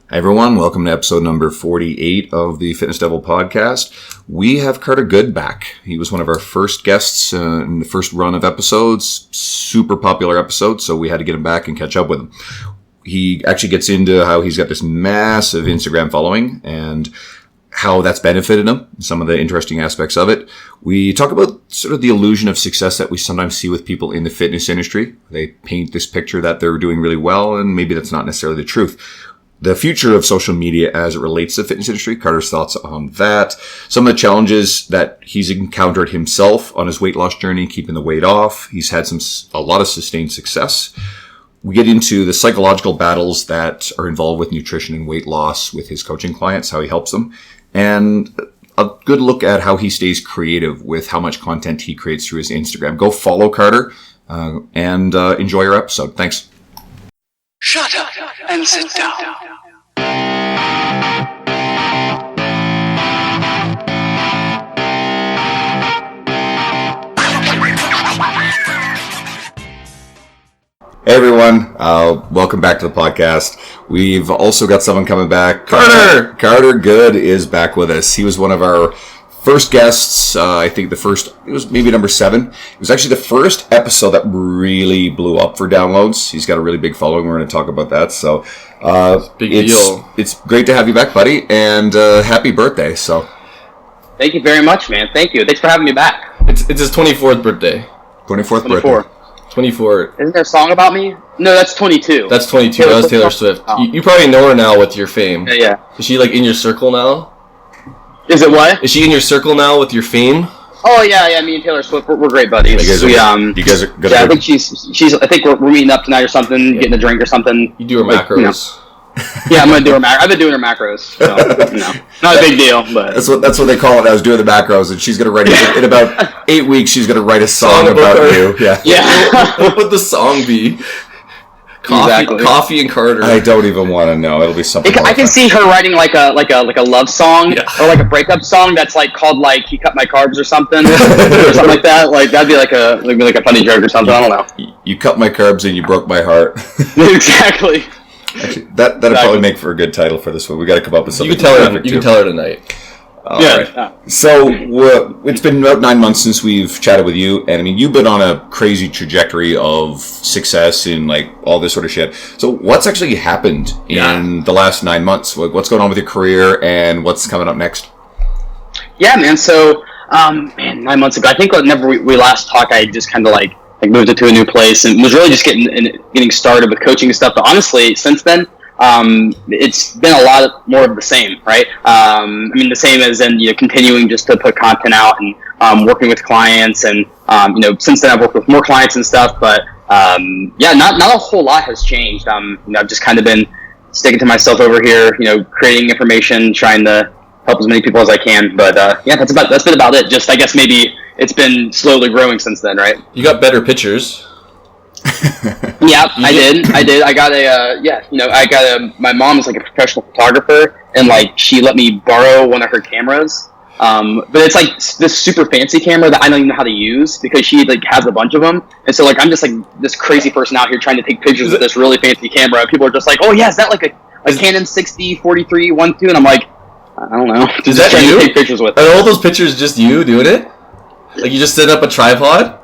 Hi everyone, welcome to episode number 48 of the Fitness Devil podcast. We have Carter Good back. He was one of our first guests in the first run of episodes, super popular episode, so we had to get him back and catch up with him. He actually gets into how he's got this massive Instagram following and how that's benefited him, some of the interesting aspects of it. We talk about sort of the illusion of success that we sometimes see with people in the fitness industry. They paint this picture that they're doing really well, and maybe that's not necessarily the truth. The future of social media as it relates to the fitness industry, Carter's thoughts on that. Some of the challenges that he's encountered himself on his weight loss journey, keeping the weight off. He's had a lot of sustained success. We get into the psychological battles that are involved with nutrition and weight loss with his coaching clients, how he helps them, and a good look at how he stays creative with how much content he creates through his Instagram. Go follow Carter and enjoy your episode. Thanks. Shut up and sit down. Hey everyone, welcome back to the podcast. We've also got someone coming back. Carter Good is back with us. He was one of our first guests. I think it was maybe number 7. It was actually the first episode that really blew up for downloads. He's got a really big following. We're going to talk about that. So big deal. It's great to have you back, buddy, and happy birthday. So thank you very much, man. Thank you. Thanks for having me back. It's his 24th birthday. 24th birthday. 24. Isn't there a song about me? No, that's 22. That's 22. That was Taylor Swift. Oh. You probably know her now with your fame. Yeah. Is she like in your circle now? Is it what? Is she in your circle now with your fame? Oh yeah. Me and Taylor Swift, we're great buddies. You guys are good. Yeah, I think she's. I think we're meeting up tonight or something, getting a drink or something. You do her macros. Yeah, I'm gonna do her macros. I've been doing her macros. So, not a big deel, but that's what they call it. I was doing the macros, and she's gonna write in about 8 weeks. She's gonna write a song about you. Yeah. What would the song be? Coffee and Carter. I don't even want to know. It'll be something. I can see her writing like a love song or like a breakup song that's like called like "He Cut My Carbs" or something or something like that. Like that'd be like a funny joke or something. I don't know. You cut my carbs and you broke my heart. Exactly. Actually, that'd probably make for a good title for this one. We got to come up with something. You can tell her tonight. Right. So it's been about 9 months since we've chatted with you, and I mean you've been on a crazy trajectory of success in like all this sort of shit. So what's actually happened in the last 9 months? What's going on with your career, and what's coming up next? Yeah, man. So 9 months ago, I think whenever we last talked, I just kind of like moved into a new place and was really just getting started with coaching and stuff. But honestly, since then, it's been a lot more of the same, right? I mean, the same as in continuing just to put content out and working with clients, and since then I've worked with more clients and stuff. But not a whole lot has changed. I've just kind of been sticking to myself over here, creating information, trying to help as many people as I can. But that's been about it. Just I guess maybe it's been slowly growing since then, right? You got better pictures. Yeah, I did. I got my mom is like a professional photographer, and like she let me borrow one of her cameras. But it's like this super fancy camera that I don't even know how to use because she like has a bunch of them. And so like I'm just like this crazy person out here trying to take pictures with this really fancy camera. People are just like, "Oh yeah, is that like a Canon 60 43 1.2?" And I'm like, I don't know. Is that you? Take pictures with. Are all those pictures just you doing it? Like you just set up a tripod?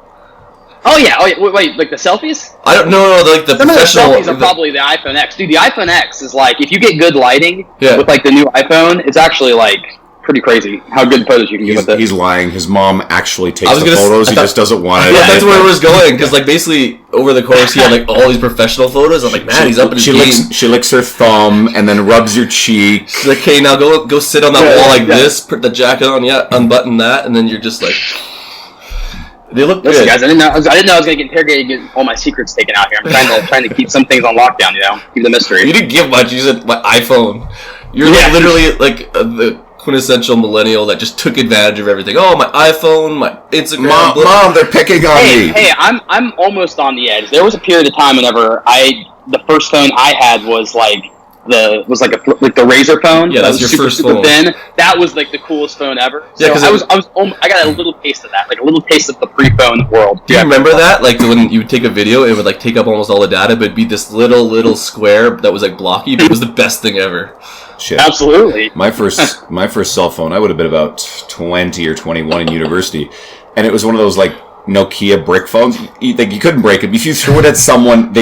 Oh yeah. Wait, like the selfies? I don't know. Like the Some professional. of the selfies are probably the iPhone X. Dude, the iPhone X is like if you get good lighting with like the new iPhone, it's actually like pretty crazy how good photos you can get with it. He's lying. His mom actually takes the photos. He just doesn't want to. Yeah, that's where it was going. Because like basically over the course he had like all these professional photos. I'm like, man, he's up in his game. She licks her thumb and then rubs your cheek. She's like, okay, now go sit on that wall like this. Put the jacket on. Yeah, unbutton that, and then you're just like. They look Listen, good. guys, I didn't know I was gonna get interrogated and get all my secrets taken out here. I'm trying to keep some things on lockdown, keep the mystery. You didn't give much. You said my iPhone. You're like literally like the quintessential millennial that just took advantage of everything. Oh, my iPhone, my Instagram. Mom, they're picking on me. Hey, I'm almost on the edge. There was a period of time whenever the first phone I had was like was like the Razor phone. Yeah, that's was your super, first super phone. Thin. That was like the coolest phone ever. So Yeah, 'cause I got a little taste of that, like a little taste of the pre-phone world. Do you remember that? Like when you would take a video, it would like take up almost all the data, but it'd be this little square that was like blocky, but it was the best thing ever. Shit. Absolutely. My first cell phone, I would have been about 20 or 21 in university, and it was one of those like Nokia brick phones. You couldn't break it. If you threw it at someone,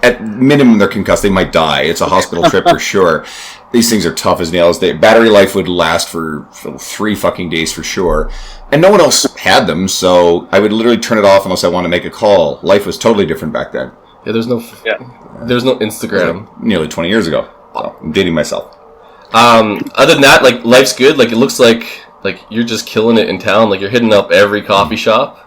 at minimum they're concussed. They might die. It's a hospital trip for sure. These things are tough as nails. Battery life would last for 3 fucking days for sure. And no one else had them, so I would literally turn it off unless I wanted to make a call. Life was totally different back then. Yeah, there's no Instagram. Like nearly 20 years ago. So I'm dating myself. Other than that, like life's good. Like it looks like you're just killing it in town. Like you're hitting up every coffee shop.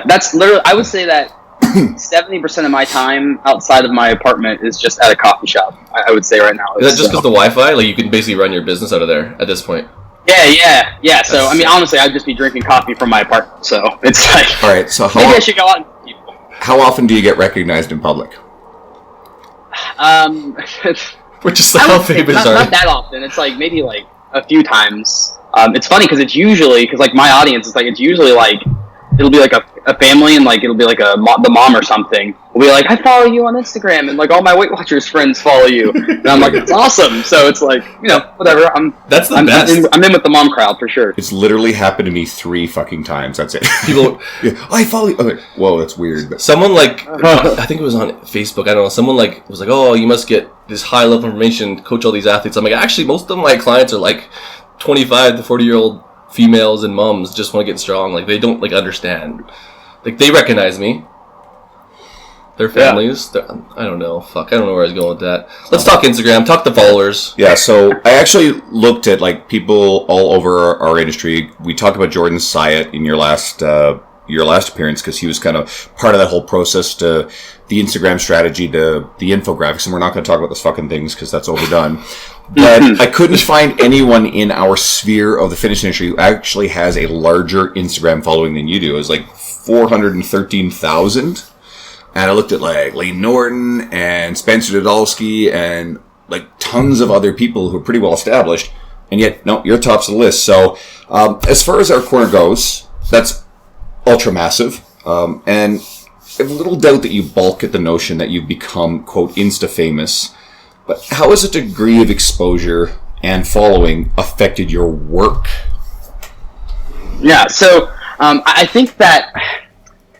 That's literally, I would say that 70% of my time outside of my apartment is just at a coffee shop. I would say right now. Is that just because the Wi-Fi? Like you can basically run your business out of there at this point. Yeah. So I mean, honestly, I'd just be drinking coffee from my apartment. So it's like, all right. So maybe I should go out and meet people. How often do you get recognized in public? We're just like, how famous are not that often. It's like maybe like a few times. It's funny because it's usually like my audience is like it's usually like it'll be like a family and like it'll be like the mom or something will be like, I follow you on Instagram and like all my Weight Watchers friends follow you, and I'm like, it's awesome. So it's like, whatever. That's the best. I'm in with the mom crowd for sure. It's literally happened to me 3 fucking times. That's it. People, yeah, I follow you. Okay. Whoa, that's weird. But someone like I think it was on Facebook. I don't know. Someone like was like, oh, you must get this high level information, coach all these athletes. I'm like, actually, most of my clients are like 25 to 40-year-old females and moms just want to get strong. Like they don't like understand. Like they recognize me. Their families. Yeah. I don't know. Fuck. I don't know where I was going with that. Let's talk Instagram. Talk the followers. Yeah. So I actually looked at like people all over our industry. We talked about Jordan Syatt in your last appearance because he was kind of part of that whole process to the Instagram strategy to the infographics, and we're not going to talk about those fucking things because that's overdone. But I couldn't find anyone in our sphere of the fitness industry who actually has a larger Instagram following than you do. It was like 413,000. And I looked at like Layne Norton and Spencer Dodolski and like tons of other people who are pretty well established. And yet, no, you're tops of the list. So as far as our corner goes, that's ultra massive. And I have little doubt that you balk at the notion that you've become, quote, Insta-famous. But how has a degree of exposure and following affected your work? Yeah, so I think that,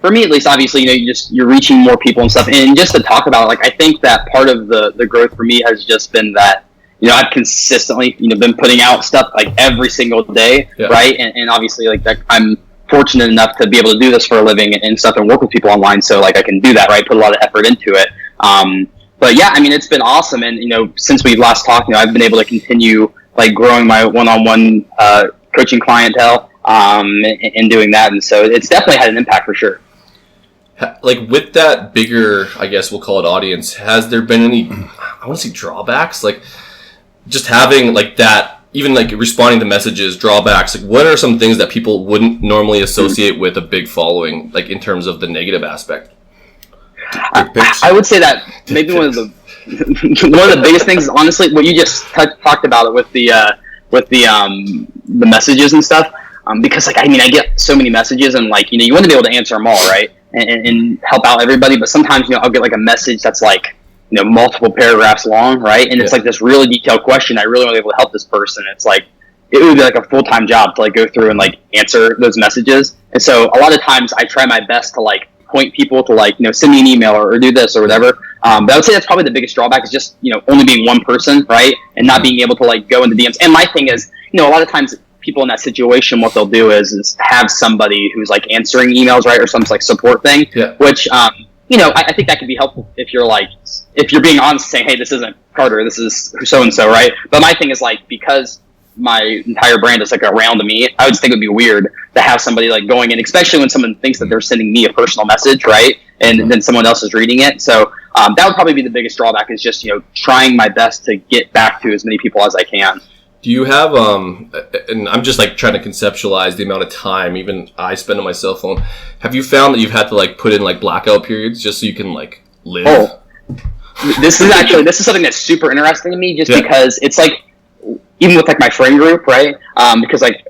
for me at least, obviously, you're reaching more people and stuff. And just to talk about it, like I think that part of the growth for me has just been that, I've consistently, been putting out stuff like every single day, right? And obviously, like that, I'm fortunate enough to be able to do this for a living and stuff and work with people online. So like I can do that, right? Put a lot of effort into it. But yeah, I mean, it's been awesome. And, since we last talked, I've been able to continue like growing my one-on-one coaching clientele and doing that. And so it's definitely had an impact for sure. Like with that bigger, I guess we'll call it audience, has there been any, I want to say drawbacks? Like just having like that, even like responding to messages, drawbacks, like what are some things that people wouldn't normally associate with a big following, like in terms of the negative aspect? I would say that maybe one of the biggest things is honestly what you just talked about it with the messages and stuff. Because like I get so many messages and like you want to be able to answer them all, right, and help out everybody. But sometimes I'll get like a message that's like multiple paragraphs long, right, and it's like this really detailed question. I really want to be able to help this person. It's like it would be like a full-time job to like go through and like answer those messages. And so a lot of times I try my best to like point people to like send me an email or do this or whatever. But I would say that's probably the biggest drawback is just only being one person, right, and not being able to like go into DMs. And my thing is a lot of times people in that situation, what they'll do is have somebody who's like answering emails, right, or some like support thing, which I think that can be helpful if you're being honest, saying, hey, this isn't Carter, this is so and so, right. But my thing is like, because my entire brand is like around me, I would just think it would be weird to have somebody like going in, especially when someone thinks that they're sending me a personal message, right, and then someone else is reading it. So that would probably be the biggest drawback, is just trying my best to get back to as many people as I can. Do you have and I'm just like trying to conceptualize the amount of time even I spend on my cell phone. Have you found that you've had to like put in like blackout periods just so you can like live? this is something that's super interesting to me, just because it's like, even with like my friend group, right? Because like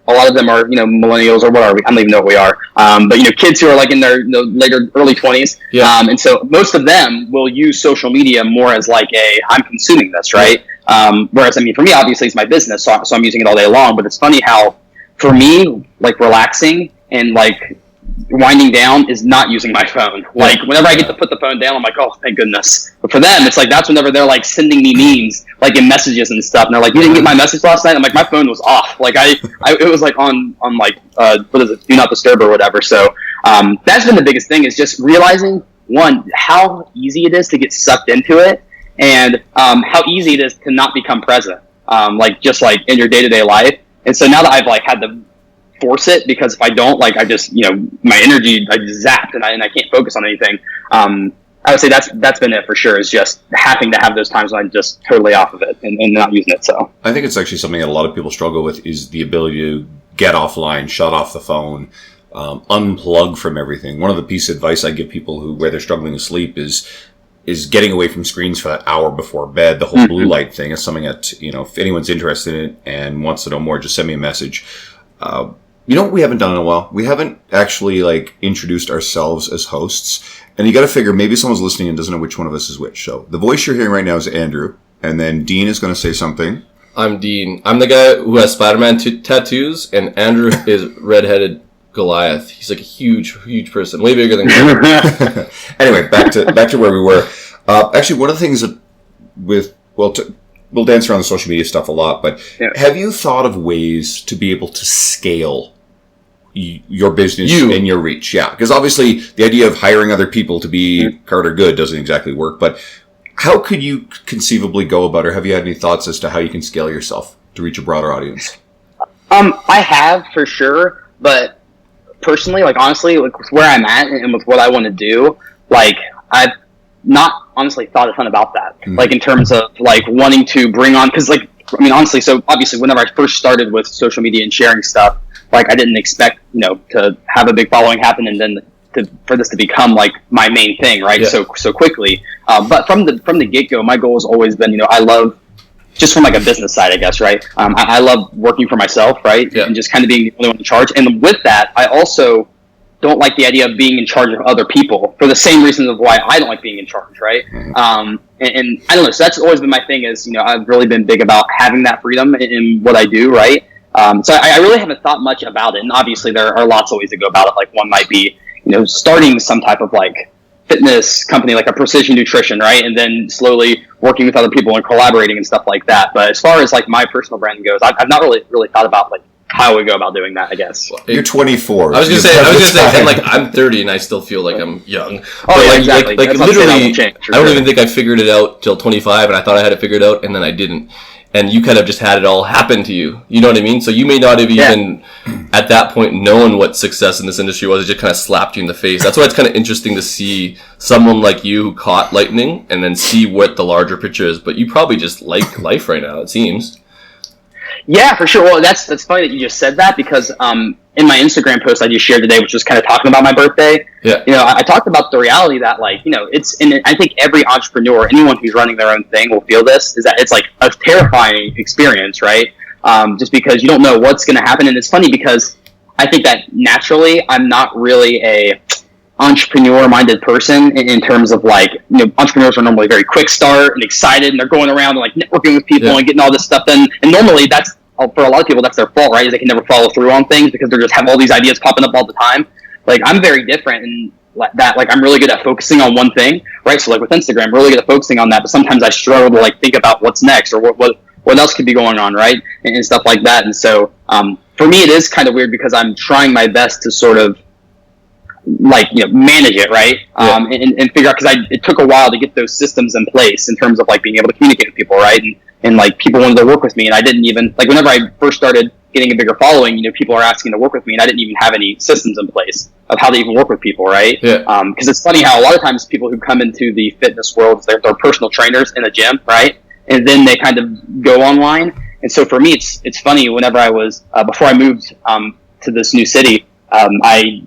a lot of them are, millennials or what are we? I don't even know what we are. But kids who are like in their later early 20s. Yeah. And so most of them will use social media more as like I'm consuming this, right? Whereas, I mean, for me, obviously it's my business, so I'm using it all day long. But it's funny how, for me, like relaxing and like winding down is not using my phone. Like whenever I get to put the phone down, I'm like, oh, thank goodness. But for them, it's like that's whenever they're like sending me memes, like in messages and stuff, and they're like, you didn't get my message last night? I'm like, my phone was off. Like it was like on like what is it, do not disturb or whatever. So that's been the biggest thing, is just realizing, one, how easy it is to get sucked into it, and how easy it is to not become present, like just like in your day-to-day life. And so now that I've like had to force it, because if I don't, like, I just, my energy, I just zapped and I can't focus on anything. I would say that's been it for sure, is just having to have those times when I'm just totally off of it and not using it. So I think it's actually something that a lot of people struggle with, is the ability to get offline, shut off the phone, unplug from everything. One of the pieces of advice I give people where they're struggling to sleep is getting away from screens for that hour before bed. The whole blue light thing is something that, if anyone's interested in it and wants to know more, just send me a message. What we haven't done in a while? We haven't actually introduced ourselves as hosts. And you got to figure, maybe someone's listening and doesn't know which one of us is which. So the voice you're hearing right now is Andrew. And then Dean is going to say something. I'm Dean. I'm the guy who has Spider-Man tattoos. And Andrew is redheaded Goliath. He's like a huge, huge person. Way bigger than Goliath. Anyway, back to where we were. Actually, one of the things that we'll dance around the social media stuff a lot, but have you thought of ways to be able to scale your business and your reach? Yeah, because obviously the idea of hiring other people to be Carter Good doesn't exactly work, but how could you conceivably go about it, or have you had any thoughts as to how you can scale yourself to reach a broader audience? I have, for sure, but personally, honestly, with where I'm at and with what I want to do, I've not honestly thought a ton about that. In terms of wanting to bring on, because honestly, so obviously whenever I first started with social media and sharing stuff, I didn't expect to have a big following happen and then for this to become my main thing, right? Yeah. So quickly. But from the get-go, my goal has always been, I love, just from a business side, I guess, right? I love working for myself, right? Yeah. And just kind of being the only one in charge. And with that, I also don't like the idea of being in charge of other people, for the same reasons of why I don't like being in charge, right? Mm-hmm. And I don't know, so that's always been my thing, is, I've really been big about having that freedom in what I do, right? So I really haven't thought much about it, and obviously there are lots of ways to go about it. One might be, starting some type of fitness company, like a Precision Nutrition, right? And then slowly working with other people and collaborating and stuff like that. But as far as my personal brand goes, I've not really thought about how we go about doing that, I guess. You're 24. I was gonna say, and I'm 30 and I still feel like I'm young. Oh, yeah, exactly. Literally, I don't even think I figured it out till 25, and I thought I had it figured out, and then I didn't. And you kind of just had it all happen to you. You know what I mean? So you may not have even, at that point, known what success in this industry was. It just kind of slapped you in the face. That's why it's kind of interesting to see someone like you who caught lightning and then see what the larger picture is. But you probably just like life right now, it seems. Yeah, for sure. Well, that's funny that you just said that, because in my Instagram post I just shared today, which was kind of talking about my birthday, I talked about the reality that, it's, and I think every entrepreneur, anyone who's running their own thing will feel this, is that it's a terrifying experience, right? Just because you don't know what's going to happen. And it's funny because I think that naturally I'm not really a entrepreneur-minded person in terms of entrepreneurs are normally very quick start and excited, and they're going around and networking with people and getting all this stuff done. And normally that's, for a lot of people, that's their fault, right? Is they can never follow through on things because they just have all these ideas popping up all the time. I'm very different in that. I'm really good at focusing on one thing, right? So with Instagram, I'm really good at focusing on that, but sometimes I struggle to think about what's next or what else could be going on, right? And stuff like that. And so for me, it is kind of weird because I'm trying my best to sort of manage it, right? And figure out, because it took a while to get those systems in place in terms of being able to communicate with people, right? And people wanted to work with me, and I didn't even, whenever I first started getting a bigger following, people are asking to work with me, and I didn't even have any systems in place of how to even work with people, right? Yeah. Because it's funny how a lot of times people who come into the fitness world, they're personal trainers in a gym, right? And then they kind of go online. And so for me, it's funny, whenever I was, before I moved to this new city, I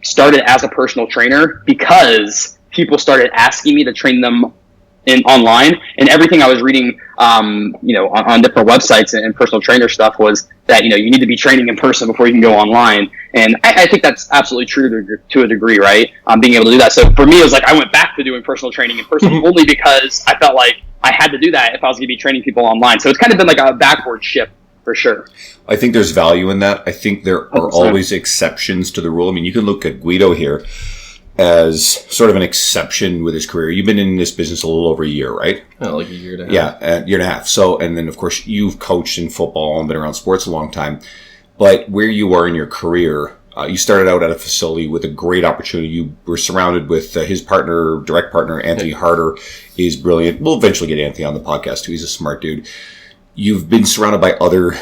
started as a personal trainer because people started asking me to train them in online, and everything I was reading, on different websites and personal trainer stuff was that, you need to be training in person before you can go online. And I think that's absolutely true to a degree, right? Being able to do that. So for me, it was like I went back to doing personal training in person only because I felt like I had to do that if I was going to be training people online. So it's kind of been like a backward shift for sure. I think there's value in that. I think there are 100%. always exceptions to the rule. I mean, you can look at Guido here as sort of an exception with his career. You've been in this business a little over a year, right? Like a year and a half. Yeah, a year and a half. So, and then of course you've coached in football and been around sports a long time. But where you are in your career, you started out at a facility with a great opportunity. You were surrounded with his direct partner, Anthony Harder, is brilliant. We'll eventually get Anthony on the podcast too. He's a smart dude. You've been surrounded by other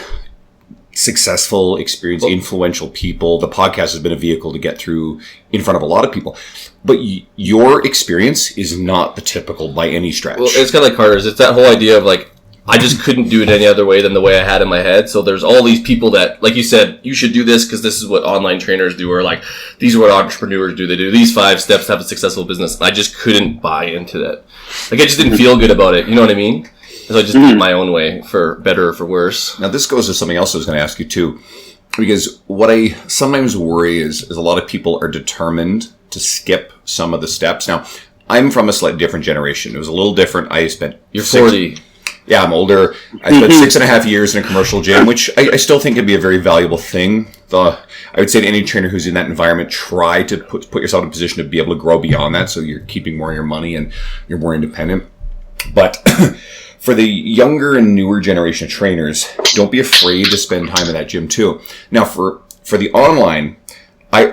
successful, experienced, influential people. The podcast has been a vehicle to get through in front of a lot of people. But your experience is not the typical by any stretch. Well, it's kind of like Carter's. It's that whole idea of like, I just couldn't do it any other way than the way I had in my head. So there's all these people that, like you said, you should do this because this is what online trainers do, or like, these are what entrepreneurs do. They do these 5 steps to have a successful business. I just couldn't buy into that. Like, I just didn't feel good about it. You know what I mean? So I just did it my own way, for better or for worse. Now, this goes to something else I was going to ask you too, because what I sometimes worry is a lot of people are determined to skip some of the steps. Now, I'm from a slightly different generation. It was a little different. I spent... You're 40. Yeah, I'm older. I spent 6.5 years in a commercial gym, which I still think can be a very valuable thing. I would say to any trainer who's in that environment, try to put yourself in a position to be able to grow beyond that, so you're keeping more of your money and you're more independent. But for the younger and newer generation of trainers, don't be afraid to spend time in that gym too. Now, for the online, I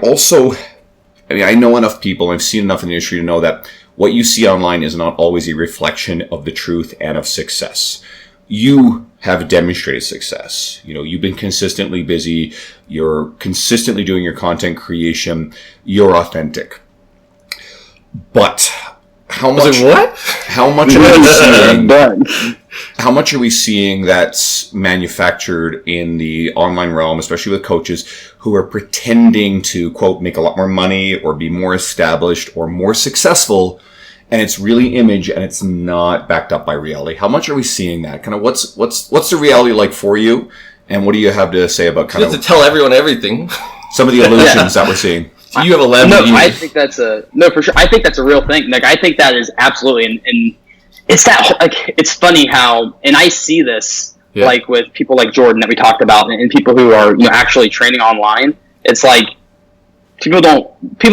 know enough people, I've seen enough in the industry to know that what you see online is not always a reflection of the truth and of success. You have demonstrated success. You've been consistently busy. You're consistently doing your content creation. You're authentic. But how much are we seeing that's manufactured in the online realm, especially with coaches who are pretending to, quote, make a lot more money or be more established or more successful, and it's really image and it's not backed up by reality? How much are we seeing that? Kind of what's the reality like for you, and what do you have to say about kind You have to tell everyone everything. some of the illusions that we're seeing? You have a Lamborghini. No, I think that's for sure. I think that's a real thing. Like, I think that is absolutely, and it's that, like, it's funny how, and I see this, like, with people like Jordan that we talked about, and people who are, actually training online. It's like, people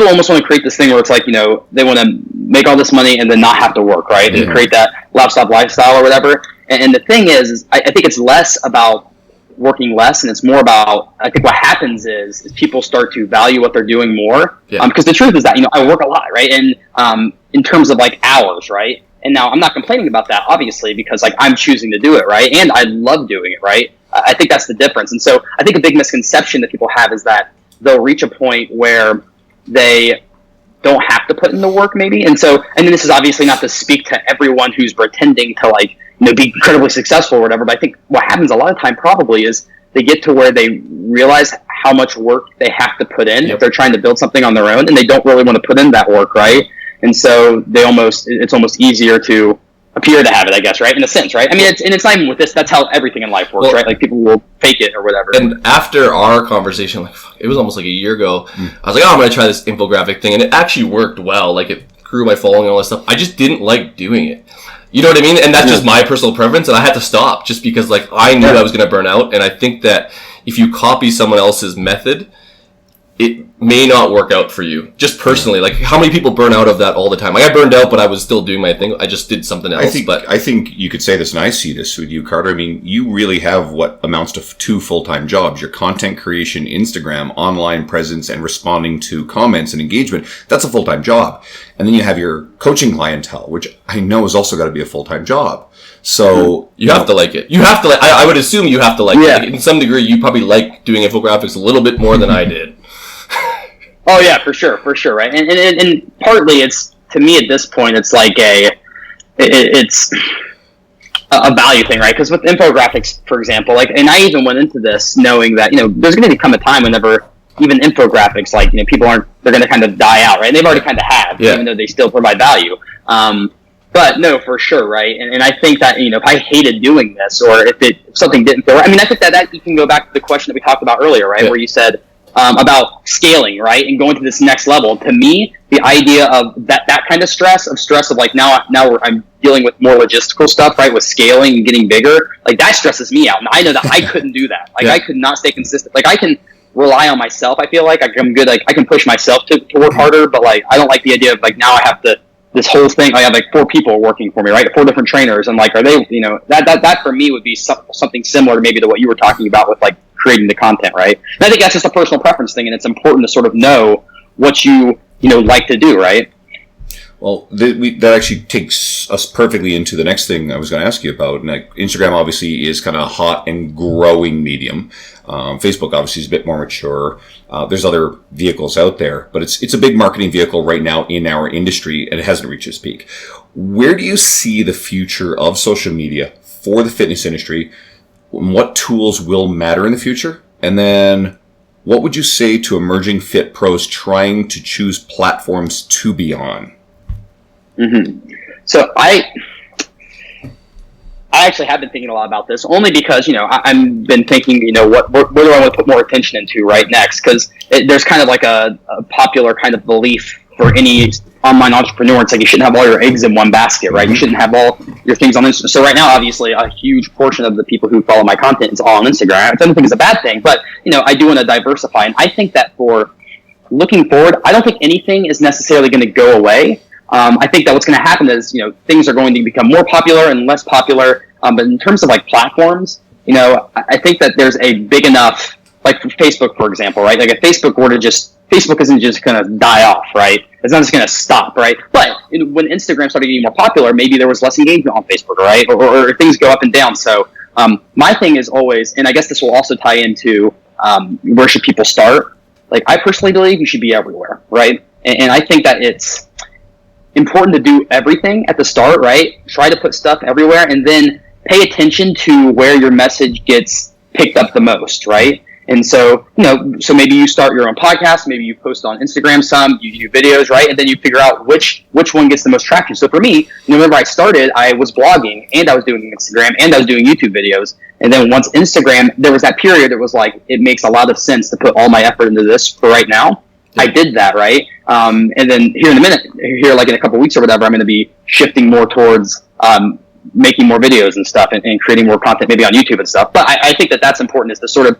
almost want to create this thing where it's like, they want to make all this money and then not have to work, right? And create that laptop lifestyle or whatever. And the thing is I think it's less about working less, and it's more about, I think what happens is people start to value what they're doing more. Because the truth is that, I work a lot, right? And in terms of like hours, right? And now I'm not complaining about that, obviously, because like I'm choosing to do it, right? And I love doing it, right? I think that's the difference. And so I think a big misconception that people have is that they'll reach a point where they don't have to put in the work, maybe. And so, and this is obviously not to speak to everyone who's pretending to like, be incredibly successful or whatever, but I think what happens a lot of time probably is they get to where they realize how much work they have to put in if they're trying to build something on their own, and they don't really want to put in that work, right? And so it's almost easier to appear to have it, I guess, right? In a sense, right? I mean, it's not even with this, that's how everything in life works, right? Like, people will fake it or whatever. And after our conversation, like, it was almost like a year ago, I was like, I'm going to try this infographic thing, and it actually worked well. Like, it grew my following and all that stuff. I just didn't like doing it. You know what I mean? And that's just my personal preference, and I had to stop just because, like, I knew I was going to burn out, and I think that if you copy someone else's method, it may not work out for you. Just personally, like, how many people burn out of that all the time? Like, I burned out, but I was still doing my thing. I just did something else. I think you could say this, and I see this with you, Carter. I mean, you really have what amounts to 2 full-time jobs. Your content creation, Instagram, online presence, and responding to comments and engagement. That's a full-time job. And then you have your coaching clientele, which I know has also got to be a full-time job. So you have to like it. You have to like. I would assume you have to like it. Like, in some degree, you probably like doing infographics a little bit more than I did. Oh yeah, for sure, right? And partly it's, to me at this point, it's like it's a value thing, right? Because with infographics, for example, like, and I even went into this knowing that there's going to come a time whenever even infographics, like, they're going to kind of die out, right? And they've already kind of have, even though they still provide value. But no, for sure, right? And I think that, if I hated doing this, or if something didn't feel right, I mean, I think that you can go back to the question that we talked about earlier, right? Yeah. Where you said about scaling, right? And going to this next level. To me, the idea of that kind of stress of like, now I'm dealing with more logistical stuff, right? With scaling and getting bigger, like that stresses me out. And I know that I couldn't do that. Like I could not stay consistent. Like I can rely on myself. I feel like I'm good. Like I can push myself to work harder, but like, I don't like the idea of like, now I have to, this whole thing, I have like 4 people working for me, right? 4 different trainers. And like, are they, that for me would be something similar maybe to what you were talking about with like creating the content, right? And I think that's just a personal preference thing. And it's important to sort of know what you like to do, right? Well, that actually takes us perfectly into the next thing I was going to ask you about. And like, Instagram obviously is kind of a hot and growing medium. Facebook obviously is a bit more mature. There's other vehicles out there, but it's a big marketing vehicle right now in our industry, and it hasn't reached its peak. Where do you see the future of social media for the fitness industry? What tools will matter in the future? And then what would you say to emerging fit pros trying to choose platforms to be on? Mm-hmm. So I actually have been thinking a lot about this, only because I've been thinking what do I want to put more attention into right next, because there's kind of like a popular kind of belief for any online entrepreneur. It's like you shouldn't have all your eggs in one basket, right? You shouldn't have all your things on Instagram. So right now, obviously, a huge portion of the people who follow my content is all on Instagram. I don't think it's a bad thing, but I do want to diversify, and I think that for looking forward, I don't think anything is necessarily going to go away. I think that what's going to happen is, things are going to become more popular and less popular. But in terms of like platforms, I think that there's a big enough, like for Facebook, for example, right? Like if Facebook were to Facebook isn't just going to die off, right? It's not just going to stop, right? But when Instagram started getting more popular, maybe there was less engagement on Facebook, right? Or things go up and down. So my thing is always, and I guess this will also tie into where should people start? Like I personally believe you should be everywhere, right? And I think that it's important to do everything at the start, right? Try to put stuff everywhere, and then pay attention to where your message gets picked up the most, right? And so, so maybe you start your own podcast, maybe you post on Instagram some, you do videos, right? And then you figure out which one gets the most traction. So for me, whenever I started, I was blogging, and I was doing Instagram, and I was doing YouTube videos. And then once Instagram, there was that period, it was like, it makes a lot of sense to put all my effort into this for right now. I did that, right? And then here like in a couple of weeks or whatever, I'm going to be shifting more towards making more videos and stuff, and creating more content, maybe on YouTube and stuff. But I think that that's important, is to sort of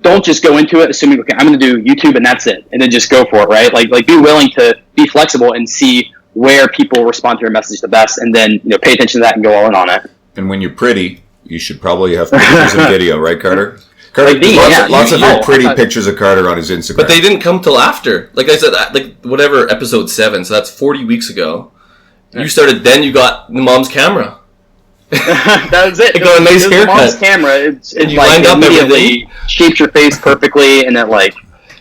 don't just go into it assuming, okay, I'm going to do YouTube and that's it, and then just go for it, right? Like be willing to be flexible and see where people respond to your message the best, and then pay attention to that and go all in on it. And when you're pretty, you should probably have pictures and video, right, Carter? Carter, like lots of pretty pictures of Carter on his Instagram. But they didn't come till after. Like I said, like whatever, episode 7, so that's 40 weeks ago. You started, then you got the mom's camera. That was it. It got a nice haircut. Mom's camera. It you like lined up immediately shapes your face perfectly, and it like,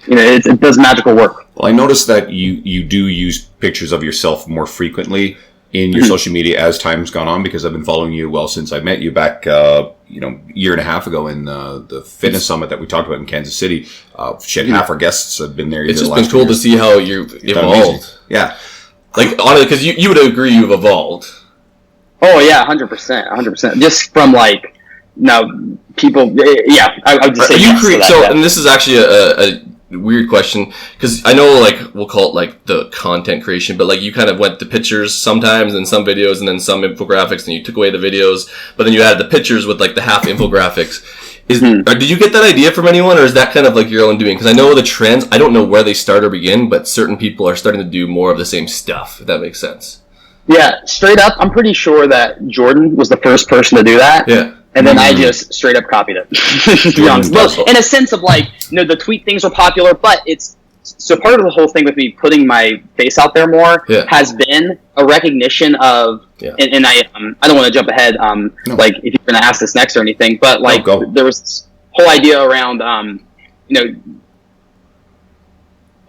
it does magical work. Well, I noticed that you do use pictures of yourself more frequently in your social media as time's gone on, because I've been following you since I met you back year and a half ago in the fitness summit that we talked about in Kansas City. Half our guests have been there. It's just been cool to see how you've evolved. Yeah, like honestly, because you would agree you've evolved. Oh yeah, 100%. Just from like, people. Yeah, I would just say yes. And this is actually a weird question, because I know, like, we'll call it like the content creation, but like you kind of went to pictures sometimes and some videos and then some infographics, and you took away the videos, but then you added the pictures with like the half infographics. Did you get that idea from anyone, or is that kind of like your own doing? Because I know the trends, I don't know where they start or begin, but certain people are starting to do more of the same stuff, if that makes sense. Yeah, straight up, I'm pretty sure that Jordan was the first person to do that. Yeah. And then I just straight up copied it. To be honest. Well, in a sense of like, the tweet things are popular, but it's, so part of the whole thing with me putting my face out there more has been a recognition of, and I don't want to jump ahead, like if you're going to ask this next or anything, but like there was this whole idea around,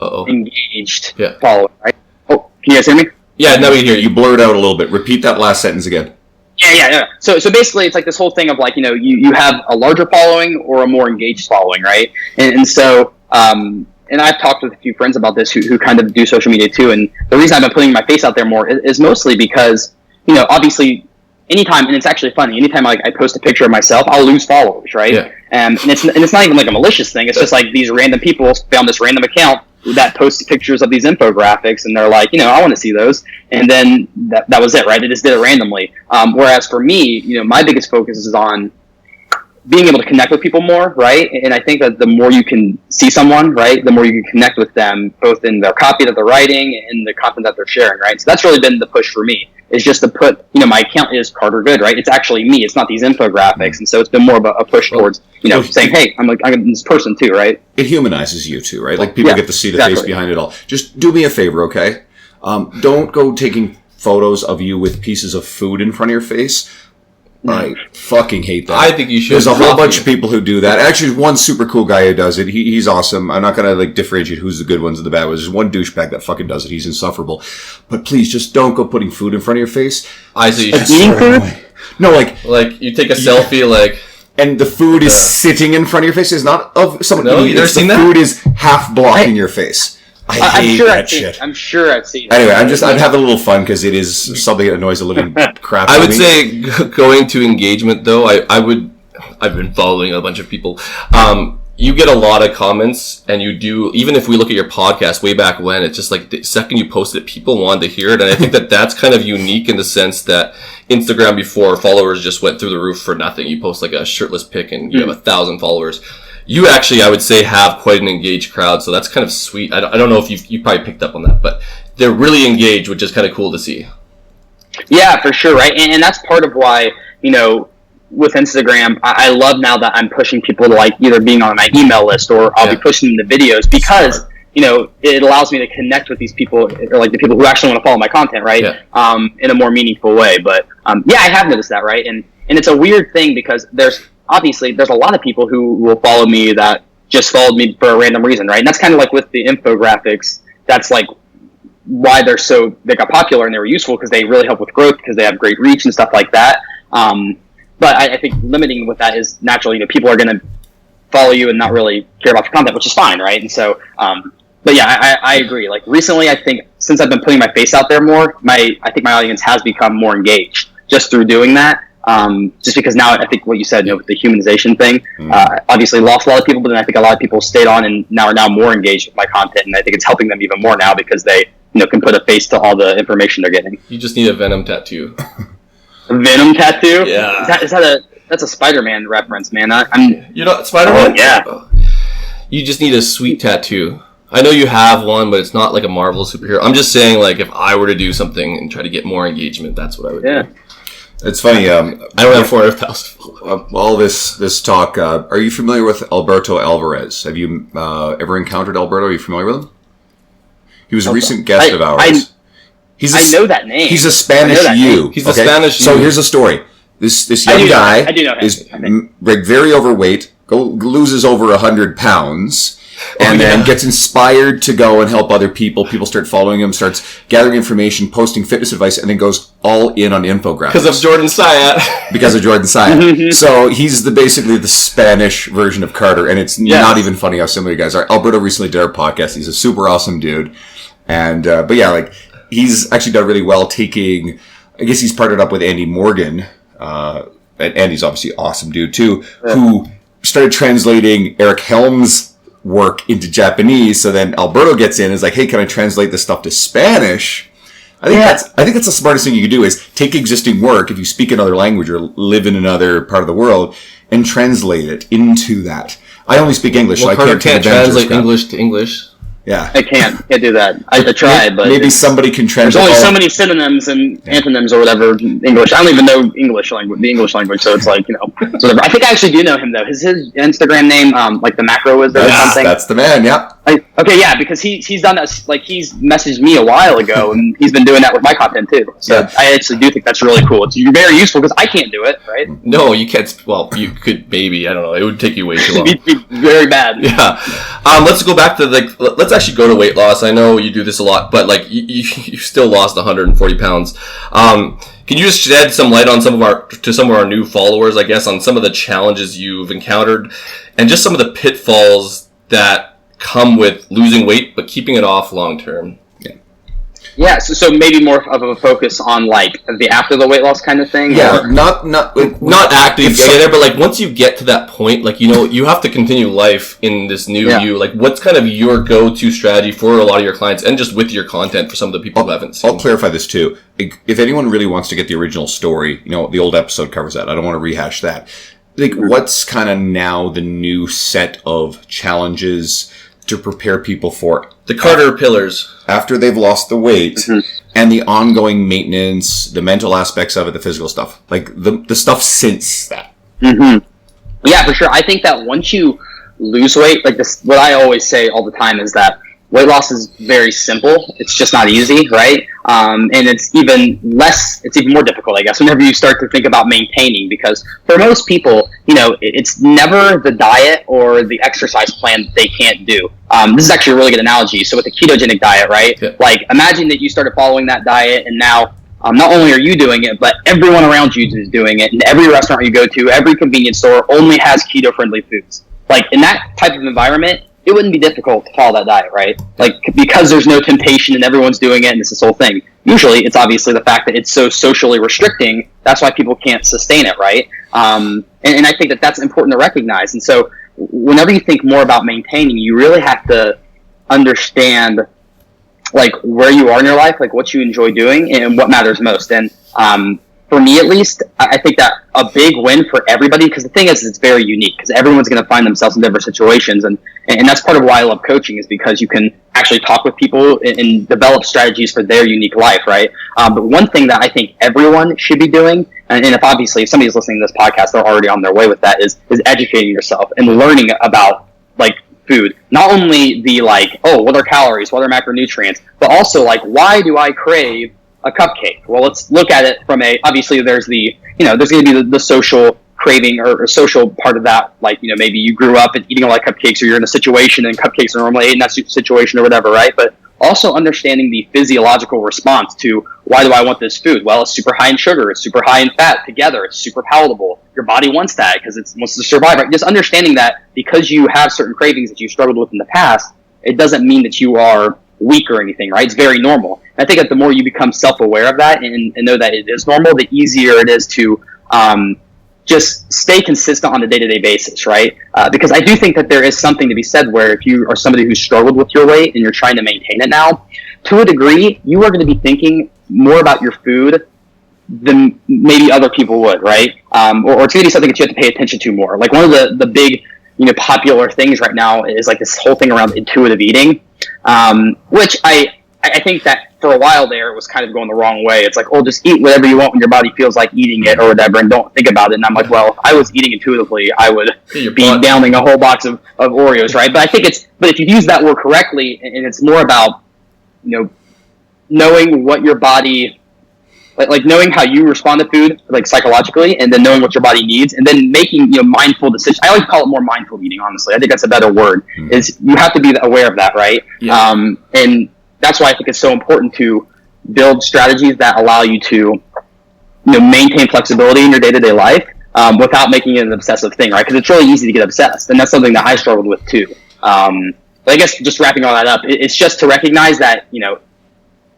engaged follower, right? Oh, can you guys hear me? Yeah, now we can hear you. You blurred out a little bit. Repeat that last sentence again. Yeah. So basically, it's like this whole thing of like, you have a larger following or a more engaged following, right? And so, and I've talked with a few friends about this who kind of do social media too. And the reason I've been putting my face out there more is mostly because, obviously anytime, and it's actually funny, anytime I post a picture of myself, I'll lose followers, right? Yeah. And it's not even like a malicious thing. It's just like these random people found this random account that posts pictures of these infographics, and they're like, I want to see those. And then that was it, right? They just did it randomly. Whereas for me, my biggest focus is on being able to connect with people more, right? And I think that the more you can see someone, right, the more you can connect with them, both in their copy that they're writing and the content that they're sharing, right? So that's really been the push for me, is just to put, my account is Carter Good, right? It's actually me. It's not these infographics. And so it's been more of a push towards, saying, hey, I'm this person too, right? It humanizes you too, right? Like people get to see the face behind it all. Just do me a favor, okay? Don't go taking photos of you with pieces of food in front of your face. I fucking hate that. I think you should. There's a whole bunch of people who do that. Actually, one super cool guy who does it. He's awesome. I'm not gonna differentiate who's the good ones and the bad ones. There's one douchebag that fucking does it. He's insufferable. But please, just don't go putting food in front of your face. I see. Eating food? No, like you take a selfie, and the food is sitting in front of your face. It's not of someone. No, you never seen that? The food is half blocking your face. I hate that shit. I'm sure I've seen it. Anyway, I'm having a little fun because it is something that annoys the living crap out I of would me. say going to engagement though, I've been following a bunch of people. You get a lot of comments, and you do, even if we look at your podcast way back when, it's just like the second you post it, people wanted to hear it. And I think that's kind of unique in the sense that Instagram before, followers just went through the roof for nothing. You post like a shirtless pic and you have 1,000 followers. You actually, I would say, have quite an engaged crowd, so that's kind of sweet. I don't know if you probably picked up on that, but they're really engaged, which is kind of cool to see. Yeah, for sure, right? And that's part of why, with Instagram, I love now that I'm pushing people to either being on my email list, or I'll be pushing them the videos, because it allows me to connect with these people, or the people who actually want to follow my content, right? Yeah. In a more meaningful way. But I have noticed that, right? And it's a weird thing, because there's a lot of people who will follow me that just followed me for a random reason, right? And that's kind of like with the infographics. That's why they got popular and they were useful, because they really help with growth, because they have great reach and stuff like that. But I think limiting with that is naturally, people are going to follow you and not really care about your content, which is fine, right? And so, but yeah, I agree. Recently, I think since I've been putting my face out there more, I think my audience has become more engaged just through doing that. Just because now I think what you said, with the humanization thing, obviously lost a lot of people, but then I think a lot of people stayed on and are now more engaged with my content, and I think it's helping them even more now because they, can put a face to all the information they're getting. You just need a Venom tattoo. A Venom tattoo? Yeah. That's a Spider-Man reference, man. Spider-Man? Oh, yeah. You just need a sweet tattoo. I know you have one, but it's not like a Marvel superhero. I'm just saying, if I were to do something and try to get more engagement, that's what I would do. It's funny. I don't have 400,000. All this talk. Are you familiar with Alberto Alvarez? Have you ever encountered Alberto? Are you familiar with him? He was a recent guest of ours. I know that name. He's a Spanish you. He's a Spanish you. So here's the story. This young guy I do know him. is very overweight, loses over 100 pounds, and then gets inspired to go and help other people. People start following him, starts gathering information, posting fitness advice, and then goes all in on infographics. Because of Jordan Syatt. Because of Jordan Syatt. So he's basically the Spanish version of Carter, and it's not even funny how similar you guys are. Alberto recently did our podcast. He's a super awesome dude. And, but yeah, he's actually done really well taking, I guess he's partnered up with Andy Morgan, and Andy's obviously awesome dude too, who started translating Eric Helm's work into Japanese. So then Alberto gets in and is like, hey, can I translate this stuff to Spanish? I think that's the smartest thing you can do, is take existing work, if you speak another language or live in another part of the world, and translate it into that. I only speak English, so I Carter can't translate English to English. Yeah, I can't do that. I tried, but maybe somebody can translate. There's only so many synonyms and antonyms or whatever English. I don't even know the English language, so it's whatever. I think I actually do know him though. His Instagram name, the macro is there or something. That's the man. Yeah. Because he's done that. He's messaged me a while ago, and he's been doing that with my content too. So I actually do think that's really cool. It's very useful because I can't do it, right? No, you can't. Well, you could maybe. I don't know. It would take you way too long. It'd be very bad. Yeah. Let's go back to let's actually go to weight loss. I know you do this a lot, but you still lost 140 pounds. Can you just shed some light on some of our new followers, I guess, on some of the challenges you've encountered and just some of the pitfalls that come with losing weight but keeping it off long term? Yeah, so maybe more of a focus on like the after the weight loss kind of thing. Yeah, or? not active getting there, but like once you get to that point, like you have to continue life in this new you. Like, what's kind of your go-to strategy for a lot of your clients, and just with your content for some of the people who haven't seen? I'll clarify this too. If anyone really wants to get the original story, the old episode covers that. I don't want to rehash that. Like, what's kind of now the new set of challenges to prepare people for the Carter pillars after they've lost the weight, and the ongoing maintenance, the mental aspects of it, the physical stuff, like the stuff since that. Yeah, for sure. I think that once you lose weight, like this, what I always say all the time is that weight loss is very simple. It's just not easy, right? And it's even more difficult, I guess, whenever you start to think about maintaining, because for most people, it's never the diet or the exercise plan that they can't do. This is actually a really good analogy. So with the ketogenic diet, right? Yeah. Like, imagine that you started following that diet, and now not only are you doing it, but everyone around you is doing it. And every restaurant you go to, every convenience store only has keto-friendly foods. Like, in that type of environment, it wouldn't be difficult to follow that diet, right? Like, because there's no temptation and everyone's doing it and it's this whole thing. Usually, it's obviously the fact that it's so socially restricting. That's why people can't sustain it, right? And I think that that's important to recognize. And so whenever you think more about maintaining, you really have to understand, like, where you are in your life, like what you enjoy doing and what matters most. And for me, at least, I think that a big win for everybody, because the thing is, it's very unique, because everyone's going to find themselves in different situations. And that's part of why I love coaching, is because you can actually talk with people and develop strategies for their unique life, right? But one thing that I think everyone should be doing, and if somebody's listening to this podcast, they're already on their way with that, is educating yourself and learning about, like, food. Not only the, like, what are calories, what are macronutrients, but also, like, why do I crave a cupcake? Well, let's look at it from obviously there's there's going to be the social craving or social part of that. Like, maybe you grew up eating a lot of cupcakes, or you're in a situation and cupcakes are normally ate in that situation or whatever, right? But also understanding the physiological response to, why do I want this food? Well, it's super high in sugar, it's super high in fat together, it's super palatable. Your body wants that because it wants to survive, right? Just understanding that because you have certain cravings that you struggled with in the past, it doesn't mean that you are weak or anything, right? It's very normal. And I think that the more you become self-aware of that and know that it is normal, the easier it is to just stay consistent on a day-to-day basis, right? Because I do think that there is something to be said where if you are somebody who struggled with your weight and you're trying to maintain it now, to a degree, you are going to be thinking more about your food than maybe other people would, right? Or it's going to be something that you have to pay attention to more. Like, one of the big, popular things right now is like this whole thing around intuitive eating, which I think that for a while there it was kind of going the wrong way. It's like, just eat whatever you want when your body feels like eating it or whatever, and don't think about it. And I'm like, well, if I was eating intuitively, I would be downing a whole box of Oreos, right? But I think but if you use that word correctly, and it's more about, knowing what your body, like knowing how you respond to food, like psychologically, and then knowing what your body needs, and then making, mindful decisions. I like to call it more mindful eating, honestly. I think that's a better word, is you have to be aware of that, right? Yeah. And that's why I think it's so important to build strategies that allow you to, maintain flexibility in your day-to-day life without making it an obsessive thing, right? Because it's really easy to get obsessed, and that's something that I struggled with too. But I guess just wrapping all that up, it's just to recognize that,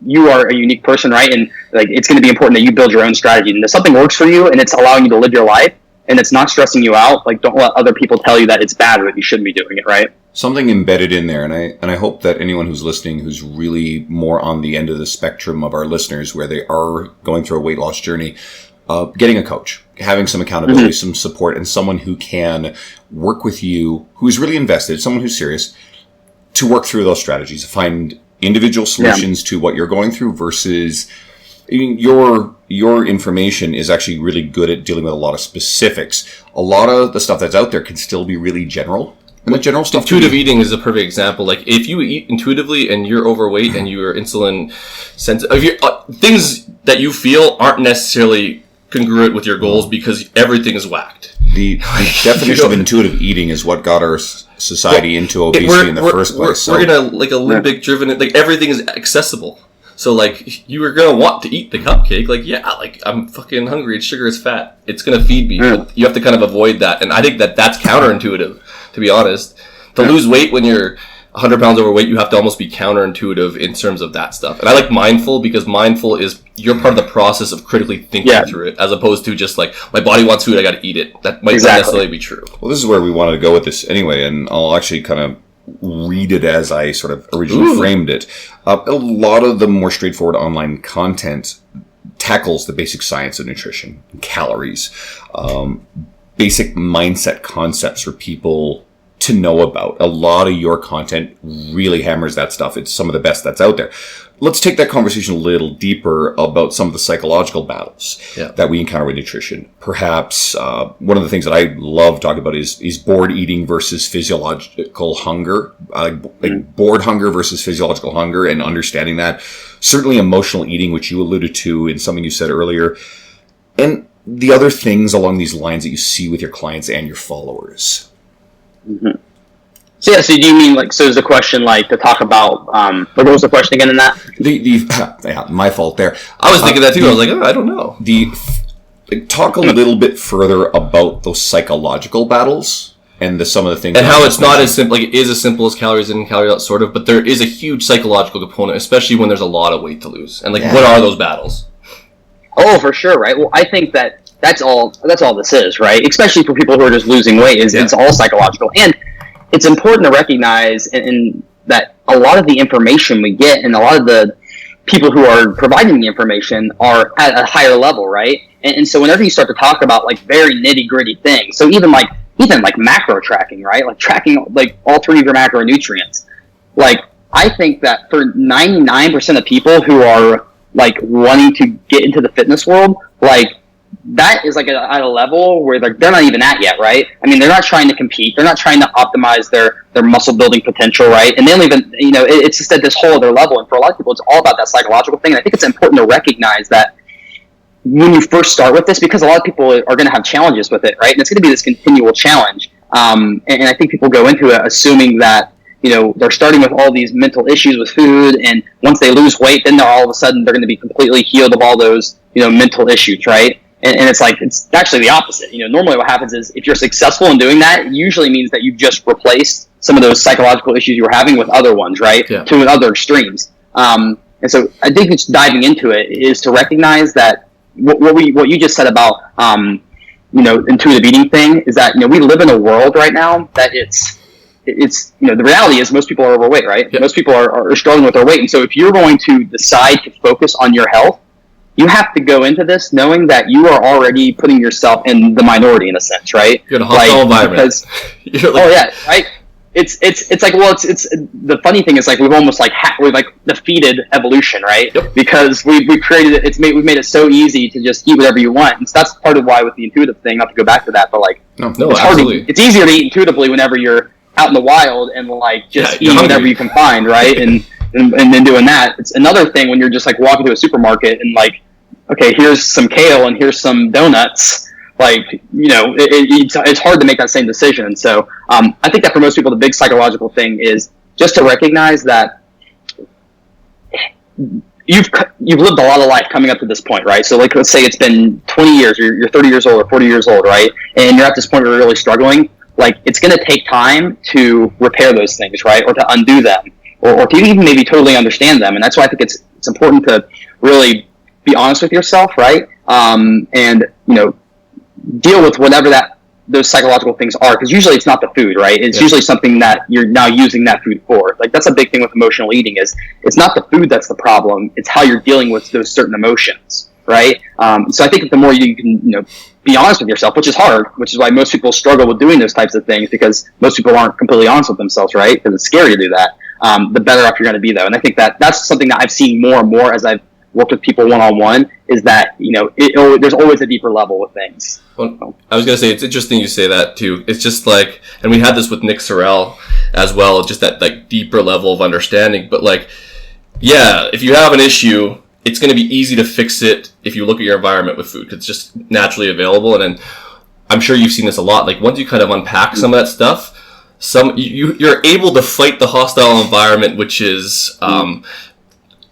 you are a unique person, right? And like, it's going to be important that you build your own strategy. And if something works for you and it's allowing you to live your life and it's not stressing you out, like, don't let other people tell you that it's bad or that you shouldn't be doing it, right? Something embedded in there, and I hope that anyone who's listening, who's really more on the end of the spectrum of our listeners, where they are going through a weight loss journey, getting a coach, having some accountability, some support, and someone who can work with you, who's really invested, someone who's serious, to work through those strategies, to find individual solutions to what you're going through versus, your information is actually really good at dealing with a lot of specifics. A lot of the stuff that's out there can still be really general. And the general stuff. Intuitive eating is a perfect example. Like, if you eat intuitively and you're overweight and you're insulin sensitive, things that you feel aren't necessarily congruent with your goals because everything is whacked. The definition of intuitive eating is what got our society into obesity in the first place. We're in a Olympic driven, like, everything is accessible. So, like, you are going to want to eat the cupcake. Like, I'm fucking hungry. Sugar is fat. It's going to feed me. But you have to kind of avoid that. And I think that that's counterintuitive, to be honest. To lose weight when you're 100 pounds overweight, you have to almost be counterintuitive in terms of that stuff. And I like mindful because mindful is you're part of the process of critically thinking through it, as opposed to just like, my body wants food, I got to eat it. That might not necessarily be true. Well, this is where we wanted to go with this anyway, and I'll actually kind of read it as I sort of originally framed it. A lot of the more straightforward online content tackles the basic science of nutrition, calories, basic mindset concepts for people to know about. A lot of your content really hammers that stuff. It's some of the best that's out there. Let's take that conversation a little deeper about some of the psychological battles that we encounter with nutrition. Perhaps one of the things that I love talking about is bored eating versus physiological hunger, like bored hunger versus physiological hunger, and understanding that. Certainly emotional eating, which you alluded to in something you said earlier, and the other things along these lines that you see with your clients and your followers. Mm-hmm. So do you mean is the question to talk about, what was the question again in that? My fault there. I was thinking that too. I was like, I don't know. Talk a little bit further about those psychological battles and some of the things. And how it's not as simple, it is as simple as calories in, calories out, sort of, but there is a huge psychological component, especially when there's a lot of weight to lose. And what are those battles? Oh, for sure, right? Well, I think that's all this is, right? Especially for people who are just losing weight, it's all psychological. And it's important to recognize in that a lot of the information we get and a lot of the people who are providing the information are at a higher level, right? And so whenever you start to talk about very nitty gritty things, so even macro tracking, right? Tracking all 3 of your macronutrients. I think that for 99% of people who are wanting to get into the fitness world, that is at a level where they're not even at yet, right? I mean, they're not trying to compete. They're not trying to optimize their muscle building potential, right? And they don't even, it's just at this whole other level. And for a lot of people, it's all about that psychological thing. And I think it's important to recognize that when you first start with this, because a lot of people are going to have challenges with it, right? And it's going to be this continual challenge. And I think people go into it assuming that, they're starting with all these mental issues with food, and once they lose weight, then all of a sudden they're going to be completely healed of all those, mental issues, right? And it's it's actually the opposite. Normally what happens is if you're successful in doing that, it usually means that you've just replaced some of those psychological issues you were having with other ones, right? Yeah. To other extremes. And so I think it's diving into it is to recognize that what you just said about, intuitive eating thing is that, we live in a world right now that it's the reality is most people are overweight, right? Yep. Most people are struggling with their weight. And so if you're going to decide to focus on your health, you have to go into this knowing that you are already putting yourself in the minority in a sense, right? You're in a hostile environment. Right? It's the funny thing is we've almost we've defeated evolution, right? Yep. Because we created it. We've made it so easy to just eat whatever you want. And so that's part of why with the intuitive thing, not to go back to that, but it's easier to eat intuitively whenever you're out in the wild and just eat whatever you can find, right? and then doing that. It's another thing when you're just walking to a supermarket and okay, here's some kale and here's some donuts. It's hard to make that same decision. So I think that for most people, the big psychological thing is just to recognize that you've lived a lot of life coming up to this point, right? So let's say it's been 20 years, or you're 30 years old or 40 years old, right? And you're at this point where you're really struggling. It's going to take time to repair those things, right? Or to undo them, or to even maybe totally understand them. And that's why I think it's important to really be honest with yourself, right? And deal with whatever those psychological things are, because usually it's not the food, right? It's usually something that you're now using that food for. That's a big thing with emotional eating is it's not the food that's the problem, it's how you're dealing with those certain emotions, right? So I think the more you can, be honest with yourself, which is hard, which is why most people struggle with doing those types of things, because most people aren't completely honest with themselves, right? Because it's scary to do that. The better off you're going to be, though. And I think that's something that I've seen more and more as I've worked with people one-on-one, is that, there's always a deeper level with things. Well, I was going to say, it's interesting you say that too. It's just and we had this with Nick Sorrell as well, just that deeper level of understanding. But if you have an issue, it's going to be easy to fix it if you look at your environment with food, because it's just naturally available. And then I'm sure you've seen this a lot. Once you kind of unpack some of that stuff, you're able to fight the hostile environment, which is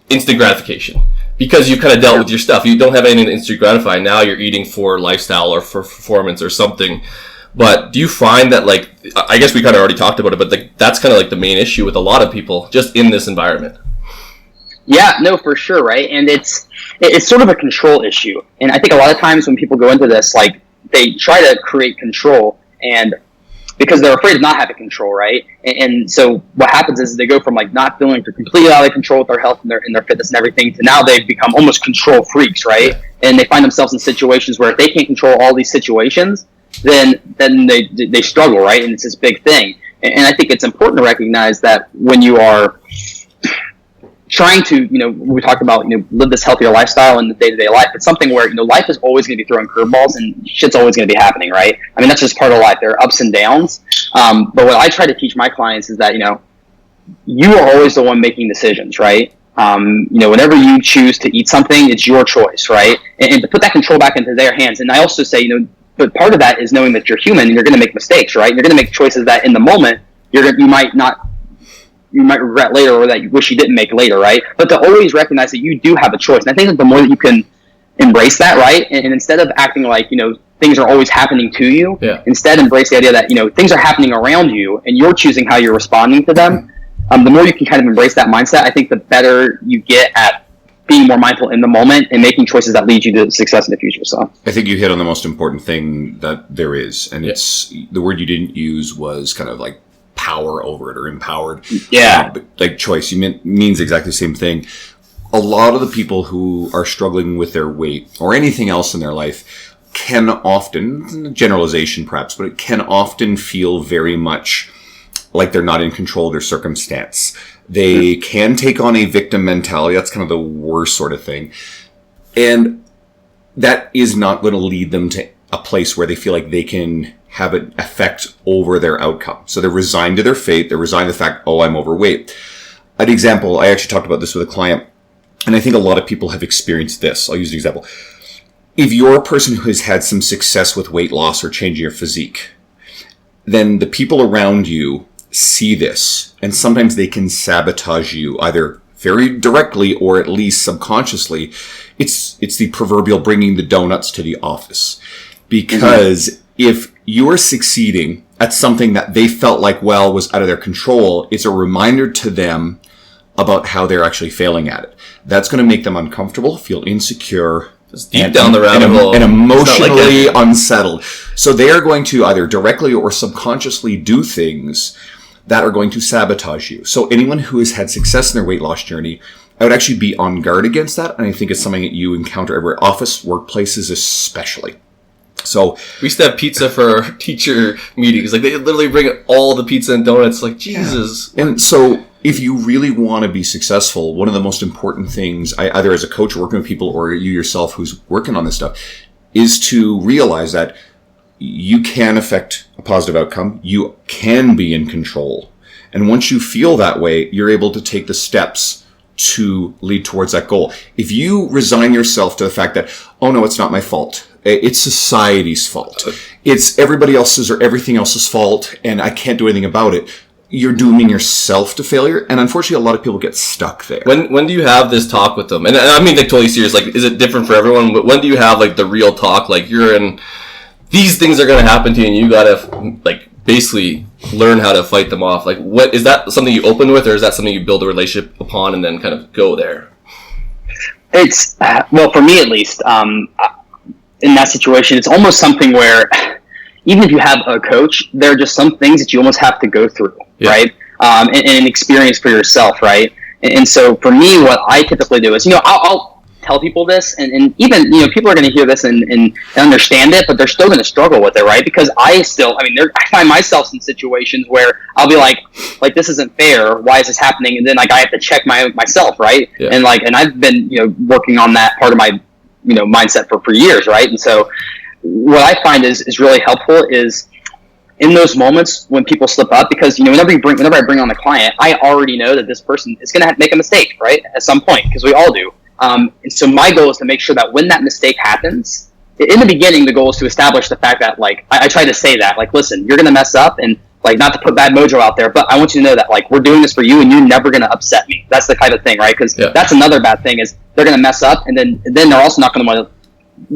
instant gratification. Because you've kind of dealt with your stuff. You don't have anything to instant gratify. Now you're eating for lifestyle or for performance or something. But do you find that I guess we kind of already talked about it, but that's kind of like the main issue with a lot of people just in this environment. Yeah, no, for sure, right? And it's sort of a control issue. And I think a lot of times when people go into this, like, they try to create control, and because they're afraid of not having control, right? And so what happens is they go from like not feeling completely out of control with their health and their fitness and everything to now they've become almost control freaks, right? And they find themselves in situations where if they can't control all these situations, then they struggle, right? And it's this big thing. And I think it's important to recognize that when you are trying to, we talked about, live this healthier lifestyle in the day-to-day life. It's something where, life is always going to be throwing curveballs and shit's always going to be happening, right? I mean, that's just part of life. There are ups and downs. But what I try to teach my clients is that, you are always the one making decisions, right? Whenever you choose to eat something, it's your choice, right? And to put that control back into their hands. And I also say, but part of that is knowing that you're human and you're going to make mistakes, right? You're going to make choices that in the moment, you might regret later, or that you wish you didn't make later, right? But to always recognize that you do have a choice. And I think that the more that you can embrace that, right? And instead of acting like, things are always happening to you, instead embrace the idea that, things are happening around you and you're choosing how you're responding to them. The more you can kind of embrace that mindset, I think the better you get at being more mindful in the moment and making choices that lead you to success in the future. So I think you hit on the most important thing that there is. And it's the word you didn't use was kind of like power over it or empowered. But like choice, means exactly the same thing. A lot of the people who are struggling with their weight or anything else in their life can often, generalization perhaps, but it can often feel very much like they're not in control of their circumstance. They can take on a victim mentality. That's kind of the worst sort of thing. And that is not going to lead them to a place where they feel like they can have an effect over their outcome. So they're resigned to their fate. They're resigned to the fact, I'm overweight. An example, I actually talked about this with a client, and I think a lot of people have experienced this. I'll use an example. If you're a person who has had some success with weight loss or changing your physique, then the people around you see this, and sometimes they can sabotage you either very directly or at least subconsciously. It's the proverbial bringing the donuts to the office. Because if you're succeeding at something that they felt like, was out of their control, it's a reminder to them about how they're actually failing at it. That's going to make them uncomfortable, feel insecure, deep down the rabbit hole, and emotionally unsettled. So they are going to either directly or subconsciously do things that are going to sabotage you. So anyone who has had success in their weight loss journey, I would actually be on guard against that. And I think it's something that you encounter everywhere, office, workplaces especially. So we used to have pizza for our teacher meetings. Like they literally bring all the pizza and donuts. Like Jesus. And so if you really want to be successful, one of the most important things, either as a coach working with people or you yourself who's working on this stuff, is to realize that you can affect a positive outcome. You can be in control. And once you feel that way, you're able to take the steps to lead towards that goal. If you resign yourself to the fact that, no, it's not my fault. It's society's fault. It's everybody else's or everything else's fault, and I can't do anything about it. You're dooming yourself to failure, and unfortunately, a lot of people get stuck there. When do you have this talk with them? And I mean, like, totally serious. Like, is it different for everyone? But when do you have like the real talk? Like, these things are going to happen to you, and you gotta like basically learn how to fight them off. Like, what is that something you open with, or is that something you build a relationship upon and then kind of go there? It's for me at least. In that situation, it's almost something where even if you have a coach, there are just some things that you almost have to go through, right? And experience for yourself, right? And so for me, what I typically do is, I'll tell people this, and even, people are going to hear this and understand it, but they're still going to struggle with it, right? Because I find myself in situations where I'll be like, this isn't fair. Why is this happening? And then like I have to check myself, right? Yeah. And I've been, working on that part of my mindset for years, right? And so what I find is really helpful is in those moments when people slip up, because whenever I bring on a client, I already know that this person is going to make a mistake, right, at some point, because we all do. And so my goal is to make sure that when that mistake happens, in the beginning, the goal is to establish the fact that I try to say that listen, you're going to mess up, and not to put bad mojo out there, but I want you to know that we're doing this for you, and you're never going to upset me. That's the kind of thing, right? Because that's another bad thing is they're going to mess up, and then they're also not going to want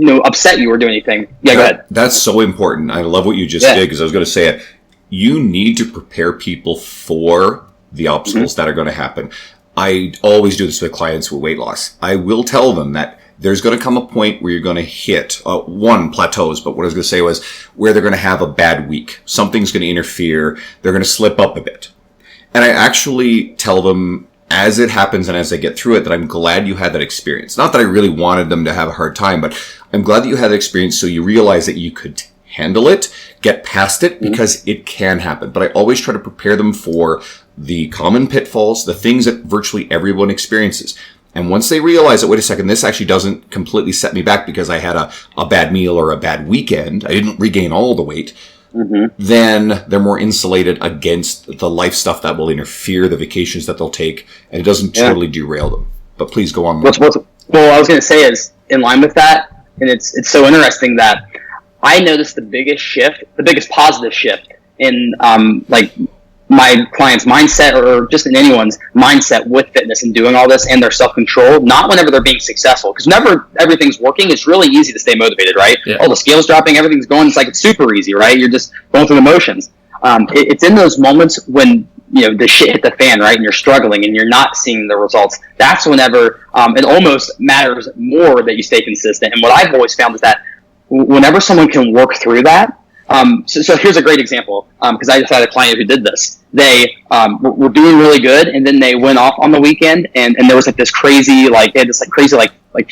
to upset you or do anything. Yeah, go ahead. That's so important. I love what you just did, because I was going to say it. you need to prepare people for the obstacles that are going to happen. I always do this with clients with weight loss. I will tell them that there's going to come a point where you're going to hit, plateaus, but what I was going to say was where they're going to have a bad week. Something's going to interfere. They're going to slip up a bit. And I actually tell them as it happens and as they get through it that I'm glad you had that experience. Not that I really wanted them to have a hard time, but I'm glad that you had that experience so you realize that you could handle it, get past it, because it can happen. But I always try to prepare them for the common pitfalls, the things that virtually everyone experiences. And once they realize that, wait a second, this actually doesn't completely set me back because I had a bad meal or a bad weekend, I didn't regain all the weight, then they're more insulated against the life stuff that will interfere, the vacations that they'll take, and it doesn't totally derail them. But please go on. Well, I was going to say is, in line with that, and it's so interesting that I noticed the biggest positive shift in my client's mindset, or just in anyone's mindset with fitness and doing all this and their self-control, not whenever they're being successful. Because whenever everything's working, it's really easy to stay motivated, right? Yeah. Oh, the scale's dropping, everything's going. It's super easy, right? You're just going through the motions. It's in those moments when, the shit hit the fan, right? And you're struggling and you're not seeing the results. That's whenever it almost matters more that you stay consistent. And what I've always found is that whenever someone can work through that, so here's a great example, because I just had a client who did this. They were doing really good, and then they went off on the weekend, and there was this crazy, they had this crazy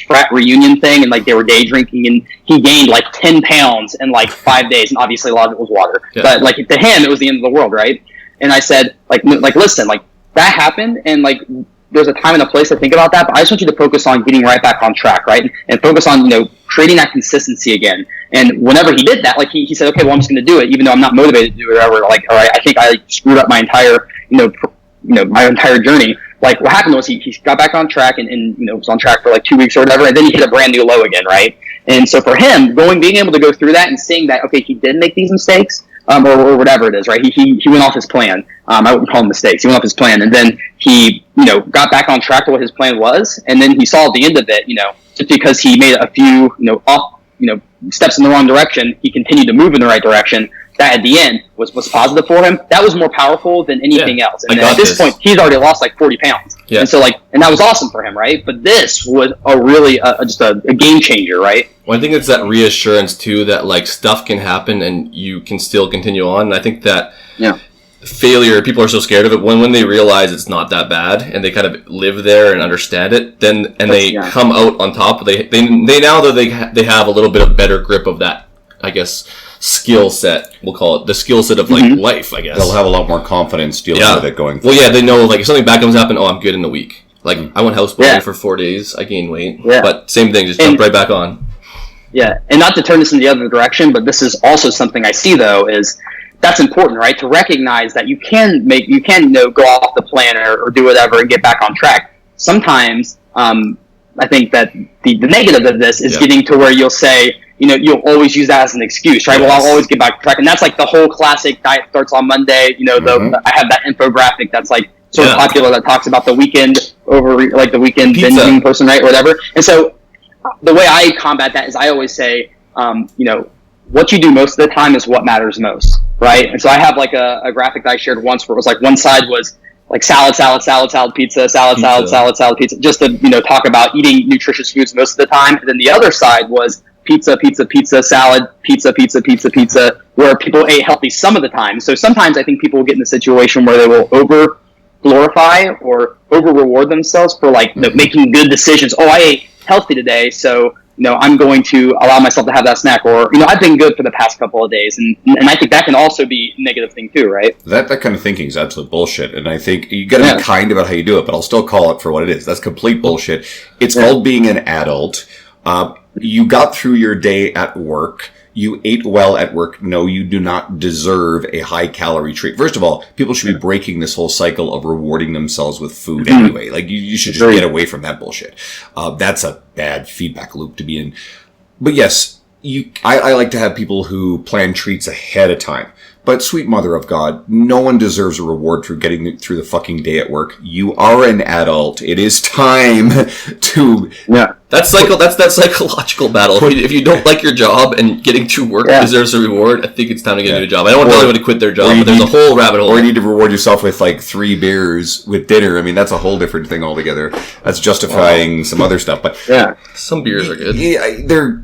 frat reunion thing, and they were day drinking, and he gained 10 pounds in 5 days, and obviously a lot of it was water. Yeah. But to him, it was the end of the world, right? And I said, listen, that happened, and there's a time and a place to think about that, but I just want you to focus on getting right back on track, right? And focus on, creating that consistency again. And whenever he did that, he said, okay, well, I'm just going to do it, even though I'm not motivated to do it, or all right, I think I screwed up my entire, my entire journey. What happened was he got back on track and was on track for 2 weeks or whatever, and then he hit a brand new low again, right? And so for him, being able to go through that and seeing that, okay, he did make these mistakes, or whatever it is, right? He went off his plan. I wouldn't call them mistakes. He went off his plan, and then he, got back on track to what his plan was, and then he saw at the end of it, just because he made a few, steps in the wrong direction, he continued to move in the right direction. That at the end was positive for him. That was more powerful than anything else. And at this point, he's already lost 40 pounds. Yeah. And so and that was awesome for him, right? But this was a really just a game changer, right? Well, I think it's that reassurance too that stuff can happen and you can still continue on. And I think that failure, people are so scared of it when they realize it's not that bad and they kind of live there and understand it, they come out on top. They now that they have a little bit of better grip of that, I guess, skill set, we'll call it the skill set of life, I guess. They'll have a lot more confidence dealing with it going forward. Well, yeah, they know if something bad comes to happen, I'm good in a week. I went houseboating for 4 days, I gained weight, but same thing, just jump right back on. Yeah, and not to turn this in the other direction, but this is also something I see though is that's important, right? To recognize that you can go off the plan or do whatever and get back on track. Sometimes, I think that the negative of this is getting to where you'll say, you'll always use that as an excuse, right? Yes. Well, I'll always get back on track. And that's the whole classic diet starts on Monday. I have that infographic that's sort of popular that talks about the weekend the weekend binging person, right? Or whatever. And so the way I combat that is I always say, what you do most of the time is what matters most, right? And so I have a graphic that I shared once where it was one side was salad, pizza, salad, pizza, just to, talk about eating nutritious foods most of the time. And then the other side was pizza, salad, pizza, where people ate healthy some of the time. So sometimes I think people will get in a situation where they will over glorify or over reward themselves for making good decisions. Oh, I ate healthy today, so I'm going to allow myself to have that snack, or I've been good for the past couple of days, and I think that can also be a negative thing too, right? That kind of thinking is absolute bullshit, and I think you got to be kind about how you do it, but I'll still call it for what it is. That's complete bullshit. It's called being an adult. You got through your day at work. You ate well at work. No, you do not deserve a high-calorie treat. First of all, people should be breaking this whole cycle of rewarding themselves with food anyway. You should just get away from that bullshit. That's a bad feedback loop to be in. But yes, I like to have people who plan treats ahead of time. But sweet mother of God, no one deserves a reward for getting through the fucking day at work. You are an adult. It is time to... Yeah. That's that psychological battle. If you don't like your job and getting to work deserves a reward, I think it's time to get a new job. I don't want anyone to quit their job, but there's a whole rabbit hole. Or you need to reward yourself with like 3 beers with dinner. I mean, that's a whole different thing altogether. That's justifying some other stuff. But some beers are good. Yeah,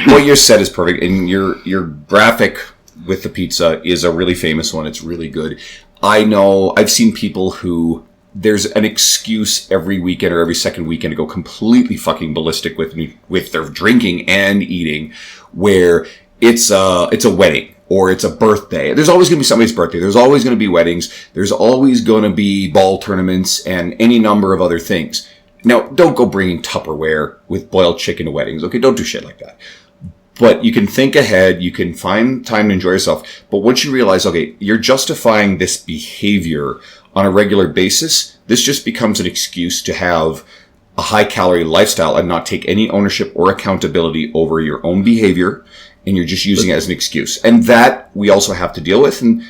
what you said is perfect, and your graphic with the pizza is a really famous one. It's really good. I know I've seen people who there's an excuse every weekend or every second weekend to go completely fucking ballistic with their drinking and eating, where it's a wedding or it's a birthday. There's always going to be somebody's birthday. There's always going to be weddings. There's always going to be ball tournaments and any number of other things. Now, don't go bringing Tupperware with boiled chicken to weddings. Okay, don't do shit like that. But you can think ahead, you can find time to enjoy yourself. But once you realize, okay, you're justifying this behavior on a regular basis, this just becomes an excuse to have a high-calorie lifestyle and not take any ownership or accountability over your own behavior, and you're just using it as an excuse. And that we also have to deal with, and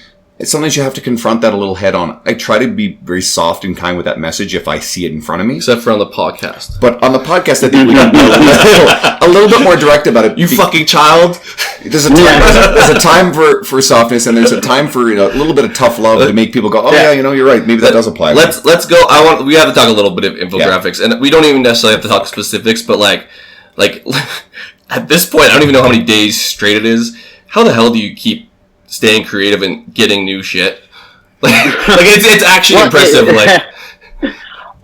sometimes you have to confront that a little head on. I try to be very soft and kind with that message if I see it in front of me. Except for on the podcast. But on the podcast, I think we can be a little bit more direct about it. You fucking child! There's a time for softness, and there's a time for a little bit of tough love to make people go, oh yeah, you're right. Maybe that does apply. Let's go. We have to talk a little bit of infographics, and we don't even necessarily have to talk specifics, but like at this point, I don't even know how many days straight it is. How the hell do you keep staying creative and getting new shit? Like it's actually impressive.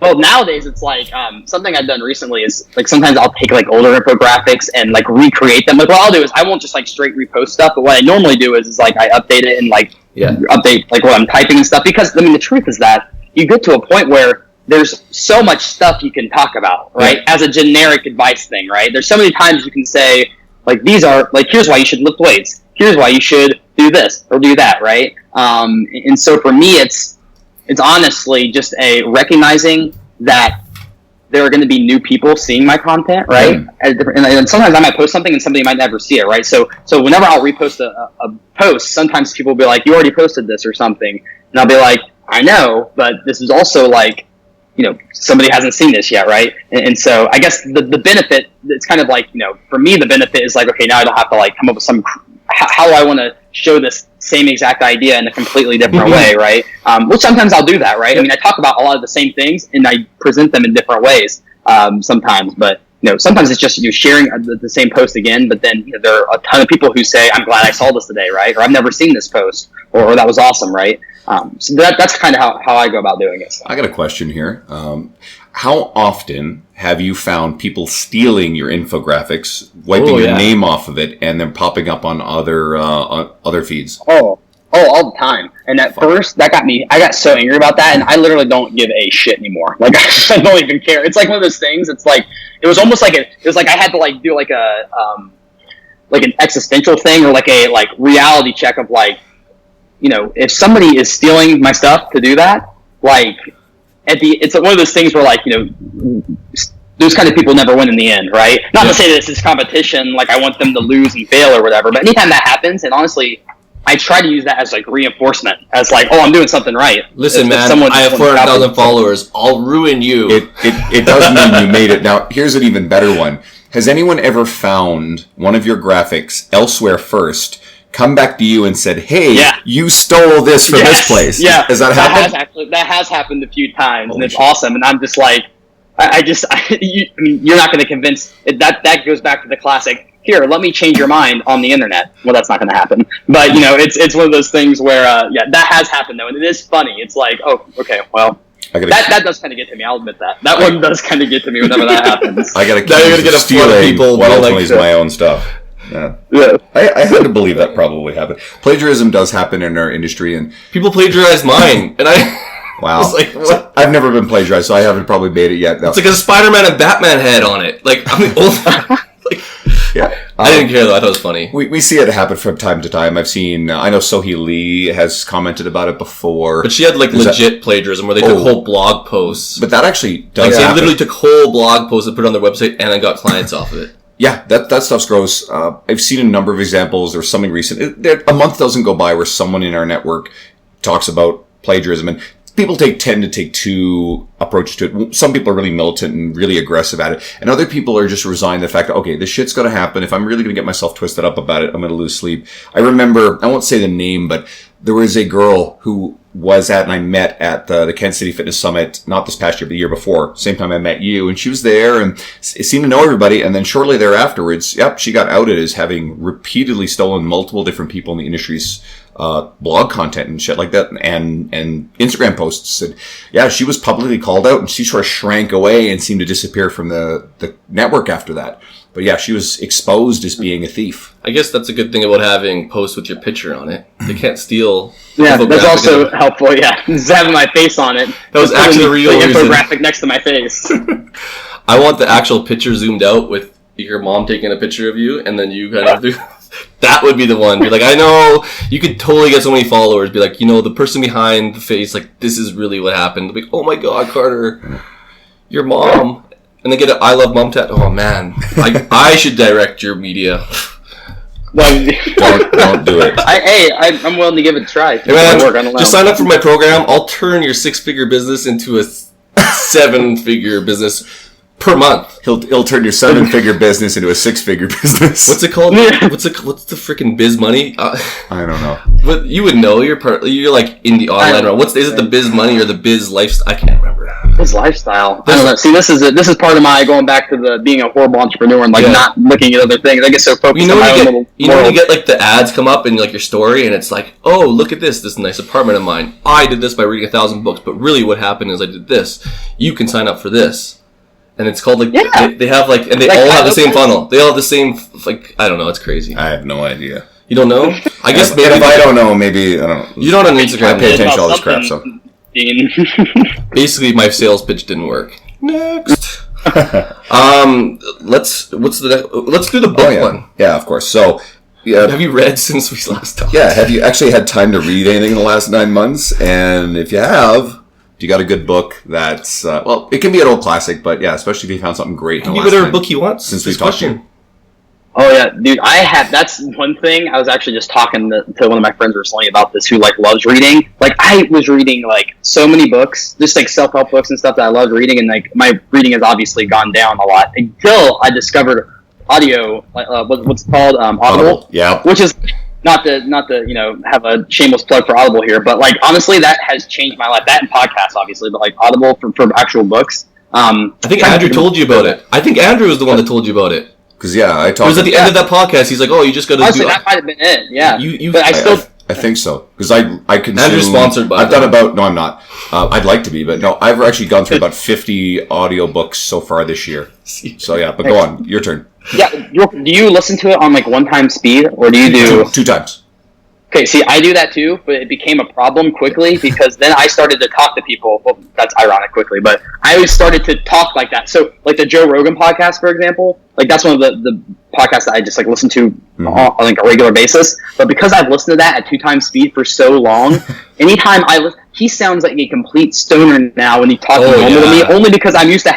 Well, nowadays it's like something I've done recently is like sometimes I'll take like older infographics and like recreate them. Like what I'll do is I won't just like straight repost stuff, but what I normally do is like I update it and like update like what I'm typing and stuff, because I mean the truth is that you get to a point where there's so much stuff you can talk about, right? As a generic advice thing, right? There's so many times you can say like these are like here's why you should lift weights. Here's why you should do this or do that, right? And so for me, it's honestly just a recognizing that there are going to be new people seeing my content, right? And sometimes I might post something and somebody might never see it, right? So whenever I'll repost a post, sometimes people will be like, you already posted this or something. And I'll be like, I know, but this is also like, somebody hasn't seen this yet, right? And so I guess the benefit, it's kind of like, for me, the benefit is like, okay, now I don't have to like come up with how I want to show this same exact idea in a completely different way, right? Which sometimes I'll do that, right? I mean, I talk about a lot of the same things and I present them in different ways sometimes, but sometimes it's just sharing the same post again, but then there are a ton of people who say, I'm glad I saw this today, right? Or I've never seen this post, or that was awesome, right? So that's kind of how I go about doing it. So. I got a question here. How often have you found people stealing your infographics, wiping your name off of it, and then popping up on other feeds? Oh, all the time. And at first, I got so angry about that, and I literally don't give a shit anymore. Like, I don't even care. It's like one of those things. It's like, it was almost like I had to like do like an existential thing, or like a reality check of like, if somebody is stealing my stuff to do that, like, it's one of those things where like, those kind of people never win in the end, right? Not to say that this is competition, like I want them to lose and fail or whatever, but anytime that happens, and honestly, I try to use that as like reinforcement, as like, oh, I'm doing something right. Listen, man, I have 400,000 followers. I'll ruin you. It does mean you made it. Now, here's an even better one. Has anyone ever found one of your graphics elsewhere first, come back to you and said, hey, you stole this from this place? Yeah. Has that happened? That has happened a few times, and it's awesome. And I'm just like, you're not going to convince that goes back to the classic. Here, let me change your mind on the internet. Well, that's not going to happen. But it's one of those things where that has happened though, and it is funny. It's like, oh, okay, well, that does kind of get to me. I'll admit that. That one does kind of get to me whenever that happens. I got to get stealing people what ultimately is my own stuff. Yeah. I had to believe that probably happened. Plagiarism does happen in our industry, and people plagiarize mine, and I. Wow. Like, what? I've never been plagiarized, so I haven't probably made it yet. No. It's like a Spider-Man and Batman head on it. Like, I'm old. Yeah. I didn't care, though. I thought it was funny. We see it happen from time to time. I've seen, I know Sohee Lee has commented about it before. But she had, like, legit plagiarism where they took whole blog posts. But that actually does happen. They happen. literally took whole blog posts and put it on their website and then got clients off of it. Yeah, that stuff's gross. I've seen a number of examples. There's something recent. A month doesn't go by where someone in our network talks about plagiarism, and people tend to take two approaches to it. Some people are really militant and really aggressive at it, and other people are just resigned to the fact that, okay, this shit's going to happen. If I'm really going to get myself twisted up about it, I'm going to lose sleep. I remember, I won't say the name, but there was a girl who was at, and I met at the Kansas City Fitness Summit, not this past year, but the year before, same time I met you, and she was there and seemed to know everybody, and then shortly thereafterwards, she got outed as having repeatedly stolen multiple different people in the industry's blog content and shit like that, and Instagram posts. And yeah, she was publicly called out, and she sort of shrank away and seemed to disappear from the network after that. But yeah, she was exposed as being a thief. I guess that's a good thing about having posts with your picture on it. They can't steal. Yeah, that's also helpful. Yeah, just having my face on it. That was actually the real reason. Infographic next to my face. I want the actual picture zoomed out with your mom taking a picture of you, and then you kind of do. That would be the one. Be like, I know you could totally get so many followers. Be like, the person behind the face, like, this is really what happened. Be like, oh my God, Carter, your mom. And then get an I Love Mom tattoo. Oh man, I should direct your media. Don't do it. I'm willing to give it a try. Hey man, just sign up for my program. I'll turn your 6-figure business into a 7-figure business per month. He'll turn your 7-figure business into a 6-figure business. What's it called? What's the freaking biz money? I don't know. But you would know. You're like in the online realm. Is it the biz money or the biz lifestyle? I can't remember. Biz lifestyle. I don't know. See, this is part of my going back to the being a horrible entrepreneur and not looking at other things. I get so focused on my own little world. When you get like the ads come up in like your story and it's like, oh, look at this nice apartment of mine. I did this by reading 1,000 books, but really what happened is I did this. You can sign up for this. And it's called like they have like, and they all have the same funnel. They all have the same I don't know. It's crazy. I have no idea. You don't know? I guess maybe if I don't know, maybe I don't know. You don't on Instagram. I pay attention to all this crap. So basically, my sales pitch didn't work. Next. Let's do the book one. Yeah, of course. So. Yeah. Have you read since we last talked? Yeah. Have you actually had time to read anything in the last 9 months? And if you have. You got a good book that's it can be an old classic, but yeah, especially if you found something great. Can you give it a book you want since we talked to you? Oh yeah, dude, that's one thing. I was actually just talking to one of my friends recently about this, who loves reading. Like, I was reading so many books, just self-help books and stuff that I loved reading, and my reading has obviously gone down a lot until I discovered audio. What's it called? Audible. Yeah. Which is not to have a shameless plug for Audible here, but honestly, that has changed my life. That and podcasts, obviously, but Audible for actual books. I think Andrew told you about it. I think Andrew was the one that told you about it. Because I talked. It was at the end of that podcast. He's like, "Oh, you just got to do." That might have been it. Yeah. But I think so, because I consume. Andrew's sponsored by. I've done about. No, I'm not. I'd like to be, but no, I've actually gone through about 50 audiobooks so far this year. So yeah, but go on, your turn. Yeah, do you listen to it on one-time speed, or do you do two times? Okay, see, I do that too, but it became a problem quickly because then I started to talk to people. Well, that's ironic quickly, but I always started to talk like that. So, the Joe Rogan podcast, for example, that's one of the podcasts that I just listen to on a regular basis. But because I've listened to that at 2 times speed for so long, anytime he sounds like a complete stoner now when he talks normal to me, only because I'm used to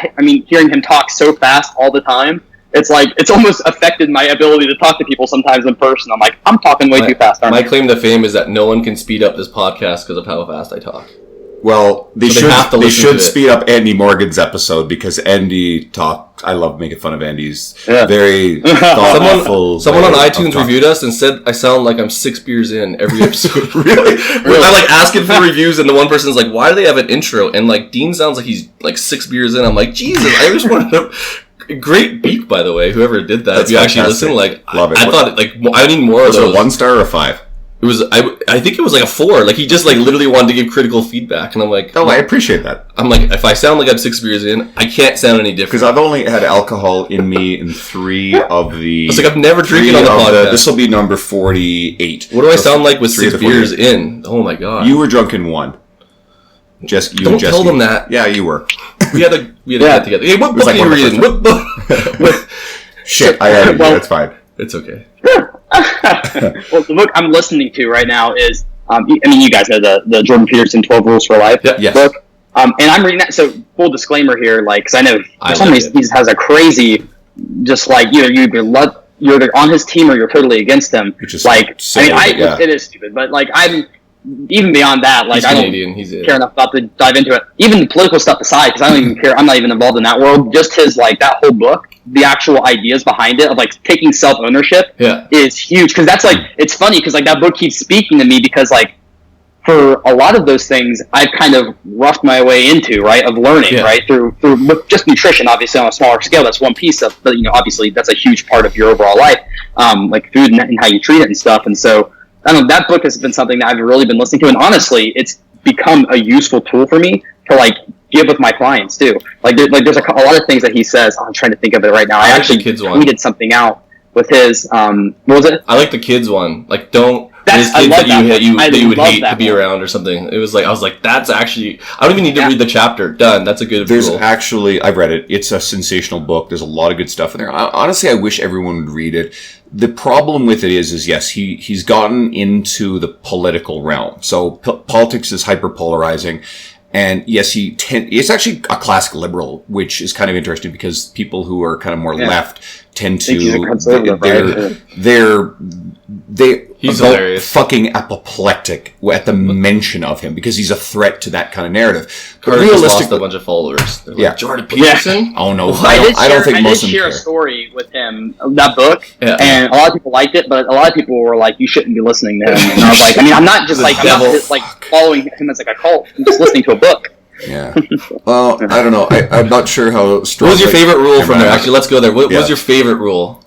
hearing him talk so fast all the time. It's almost affected my ability to talk to people sometimes in person. I'm like, I'm talking way too fast. My claim to fame is that no one can speed up this podcast because of how fast I talk. Well, they should speed up Andy Morgan's episode because Andy talked. I love making fun of Andy's very thoughtful. Someone on iTunes reviewed us and said I sound like I'm 6 beers in every episode. Really? I'm asking for reviews, and the one person's like, "Why do they have an intro?" And Dean sounds like he's 6 beers in. I'm like, Jesus, I just wanted to. Great beak, by the way. Whoever did that, if you actually listen, love it. I thought I need more of those. Was it a 1 star or a 5? It was. I think it was a 4. He just literally wanted to give critical feedback, and I'm like, oh, I appreciate that. I'm like, if I sound like I'm 6 beers in, I can't sound any different. Because I've only had alcohol in me in 3 of the. It's I've never drinking on the podcast. This will be number 48. What do I sound like with 6 beers in? Oh my god! You were drunk in 1. Don't tell them that. Yeah, you were. We had to get together. Hey, what book are you reading? What book? Shit, I had it. That's fine. It's okay. Well, the book I'm listening to right now is, you guys know the Jordan Peterson 12 Rules for Life book. And I'm reading that. So, full disclaimer here, because I know for some reason he has a crazy just like you're either on his team or you're totally against him. Which is like, silly, it is stupid, but like I'm even beyond that. Like He's I don't Canadian. care enough about to dive into it. Even the political stuff aside, because I don't even care. I'm not even involved in that world. Just his like that whole book, the actual ideas behind it of like taking self-ownership is huge. Because that's like it's funny because like that book keeps speaking to me because like for a lot of those things I've kind of roughed my way into, right, of learning, right, through with just nutrition, obviously on a smaller scale. That's one piece of, but obviously that's a huge part of your overall life, like food and how you treat it and stuff. And so I don't know, that book has been something that I've really been listening to, and honestly, it's become a useful tool for me to like give with my clients too. Like, there's a lot of things that he says. I'm trying to think of it right now. I actually tweeted something out with his. What was it? I like the kids one. Like, don't. There's kids that you would hate to be around or something. It was like I was like, that's actually. I don't even need to read the chapter. Done. That's a good. There's actually, I've read it. It's a sensational book. There's a lot of good stuff in there. Honestly, I wish everyone would read it. The problem with it is yes, he's gotten into the political realm. So politics is hyper polarizing. And yes, it's actually a classic liberal, which is kind of interesting because people who are kind of more left tend to he's hilarious. Fucking apoplectic at the mention of him because he's a threat to that kind of narrative. Carter just lost a bunch of followers. They're like, Jordan Peterson? Oh no, I don't think most of them care. I did share a story with him, that book, and a lot of people liked it, but a lot of people were like, "You shouldn't be listening to him." And I was like, I'm not just following him as like a cult. I'm just listening to a book. Yeah. Well, I don't know. I'm not sure how strong. What was your favorite rule from there? Actually, let's go there. What was your favorite rule?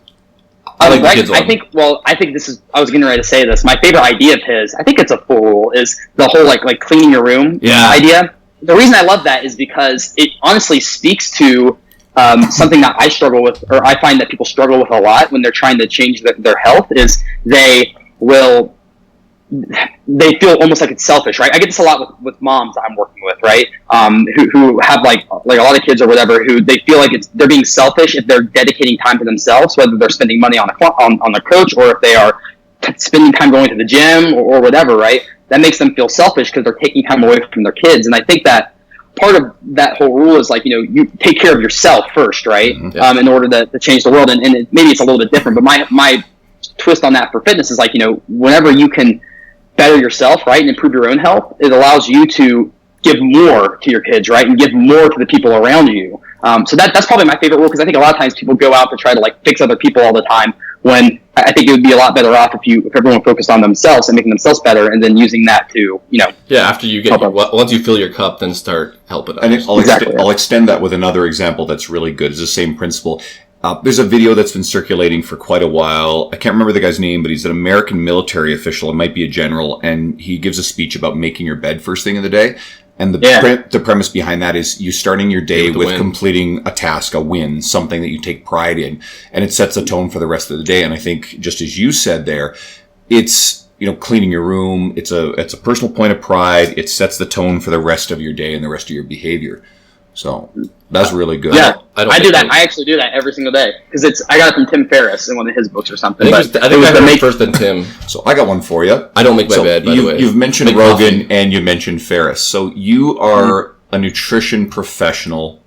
I think this is. I was getting ready to say this. My favorite idea of his, I think it's a full rule, is the whole like cleaning your room idea. The reason I love that is because it honestly speaks to something that I struggle with, or I find that people struggle with a lot when they're trying to change their health. Is they feel almost like it's selfish, right? I get this a lot with moms that I'm working with, right? Who have like a lot of kids or whatever, who they feel like they're being selfish if they're dedicating time to themselves, whether they're spending money on a coach or if they are spending time going to the gym or whatever, right? That makes them feel selfish because they're taking time away from their kids. And I think that part of that whole rule is like, you take care of yourself first, right? In order to change the world. And maybe it's a little bit different, but my twist on that for fitness is like, whenever you can better yourself, right, and improve your own health, it allows you to give more to your kids, right, and give more to the people around you. So that's probably my favorite rule, because I think a lot of times people go out to try to like fix other people all the time, when I think it would be a lot better off if everyone focused on themselves and making themselves better, and then using that to after you get once you fill your cup, then start helping others. And I'll extend that with another example that's really good. It's the same principle. There's a video that's been circulating for quite a while. I can't remember the guy's name, but he's an American military official. It might be a general, and he gives a speech about making your bed first thing in the day. And the premise behind that is you starting your day with completing a task, a win, something that you take pride in, and it sets a tone for the rest of the day. And I think, just as you said there, it's cleaning your room. It's a personal point of pride. It sets the tone for the rest of your day and the rest of your behavior. So that's really good. Yeah, I do that. I actually do that every single day because I got it from Tim Ferriss in one of his books or something. I think I heard it first than Tim. So I got one for you. I don't make my bed, by the way. You've mentioned Rogan and you mentioned Ferriss. So you are a nutrition professional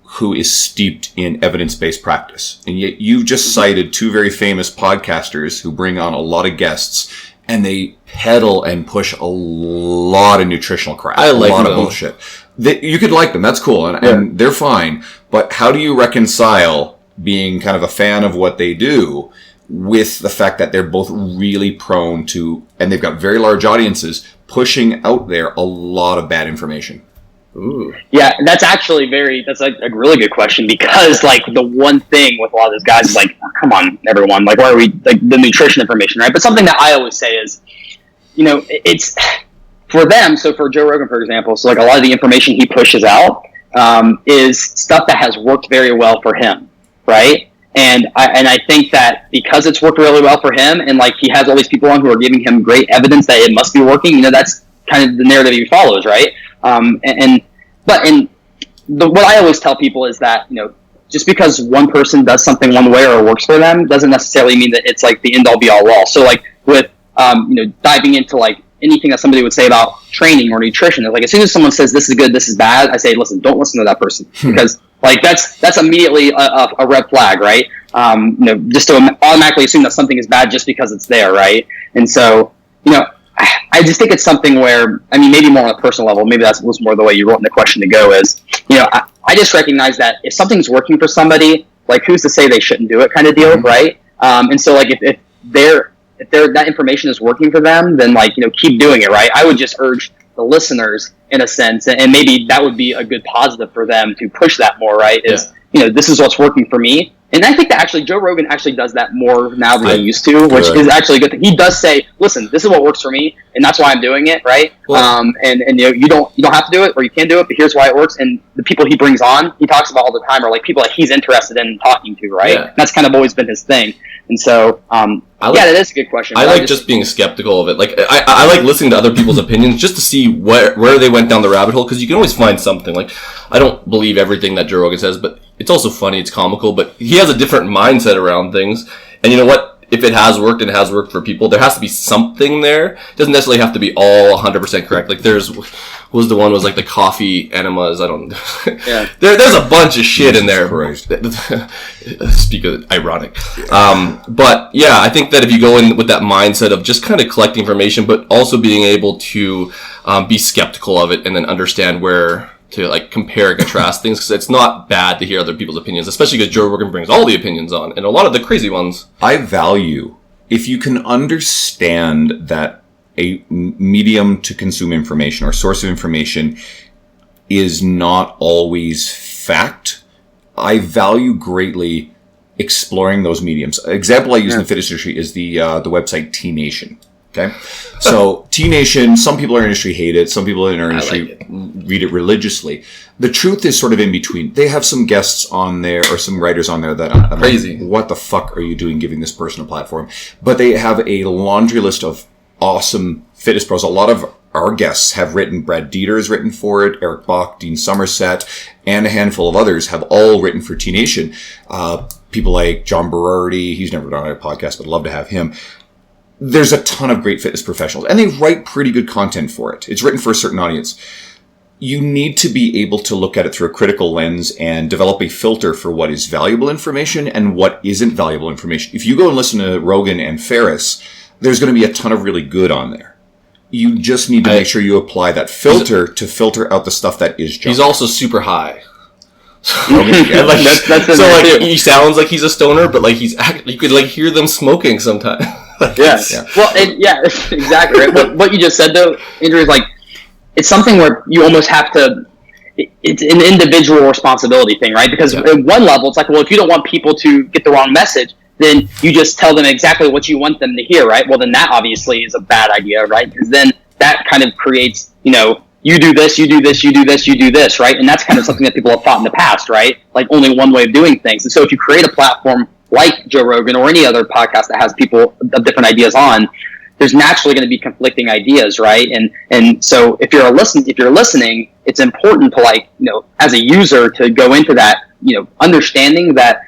who is steeped in evidence-based practice. And yet you've just cited two very famous podcasters who bring on a lot of guests, and they peddle and push a lot of nutritional crap. I like a lot them. of bullshit. You could like them, that's cool, and they're fine. But how do you reconcile being kind of a fan of what they do with the fact that they're both really prone to, and they've got very large audiences, pushing out there a lot of bad information? Ooh. Yeah, that's actually that's a really good question, because like the one thing with a lot of those guys is like, oh, come on, everyone, like why are we like the nutrition information, right? But something that I always say is, it's for them. So for Joe Rogan, for example, so like a lot of the information he pushes out is stuff that has worked very well for him, right? And I think that because it's worked really well for him, and like he has all these people on who are giving him great evidence that it must be working, that's kind of the narrative he follows, right? What I always tell people is that, just because one person does something one way or works for them doesn't necessarily mean that it's like the end all be all. So like with, diving into like anything that somebody would say about training or nutrition, it's like as soon as someone says this is good, this is bad, I say, listen, don't listen to that person, because Like that's immediately a red flag, right? Just to automatically assume that something is bad just because it's there, right? And so, I just think it's something where, I mean, maybe more on a personal level, maybe that was more the way you wrote in the question to go is, I just recognize that if something's working for somebody, like who's to say they shouldn't do it kind of deal, mm-hmm. right? And so like if that information is working for them, then like, keep doing it, right? I would just urge the listeners in a sense, and maybe that would be a good positive for them to push that more, right? Is, this is what's working for me. And I think that actually Joe Rogan actually does that more now than he used to, which is actually a good thing. He does say, listen, this is what works for me, and that's why I'm doing it, right? Well, and you don't have to do it, or you can do it, but here's why it works. And the people he brings on, he talks about all the time, are like people that he's interested in talking to, right? Yeah. That's kind of always been his thing. And so, that is a good question. I like just being skeptical of it. Like, I like listening to other people's opinions just to see where they went down the rabbit hole, because you can always find something. Like, I don't believe everything that Joe Rogan says, but it's also funny, it's comical, but he has a different mindset around things. And you know what? If it has worked and has worked for people, there has to be something there. It doesn't necessarily have to be all 100% correct. Like, was the one was like the coffee enemas. I don't. Yeah. There's a bunch of shit in there. Speak of ironic. But yeah, I think that if you go in with that mindset of just kind of collecting information, but also being able to be skeptical of it and then understand where to like compare and contrast things, because it's not bad to hear other people's opinions, especially because Joe Rogan brings all the opinions on, and a lot of the crazy ones. I value if you can understand that a medium to consume information or source of information is not always fact. I value greatly exploring those mediums. An example I use in the fitness industry is the website T Nation. Okay, so T Nation, some people in our industry hate it. Some people in our industry read it religiously. The truth is sort of in between. They have some guests on there or some writers on there that I'm crazy. Like, what the fuck are you doing giving this person a platform? But they have a laundry list of awesome fitness pros. A lot of our guests have written. Brad Dieter has written for it. Eric Bach, Dean Somerset, and a handful of others have all written for T Nation. People like John Berardi. He's never done our podcast, but I'd love to have him. There's a ton of great fitness professionals, and they write pretty good content for it. It's written for a certain audience. You need to be able to look at it through a critical lens and develop a filter for what is valuable information and what isn't valuable information. If you go and listen to Rogan and Ferriss, there's going to be a ton of really good on there. You just need to make sure you apply that filter to filter out the stuff that is junk. He's also super high. He sounds like he's a stoner, but like you could like hear them smoking sometimes. Well, exactly. Right. What you just said though, Andrew, is like it's something where you almost have to. It's an individual responsibility thing, right? Because at one level, it's like, well, if you don't want people to get the wrong message, then you just tell them exactly what you want them to hear, right? Well, then that obviously is a bad idea, right? Because then that kind of creates, you do this, you do this, you do this, you do this, right? And that's kind of something that people have thought in the past, right? Like only one way of doing things. And so if you create a platform like Joe Rogan or any other podcast that has people of different ideas on, there's naturally going to be conflicting ideas, right? And so if you're listening, it's important to as a user to go into that, understanding that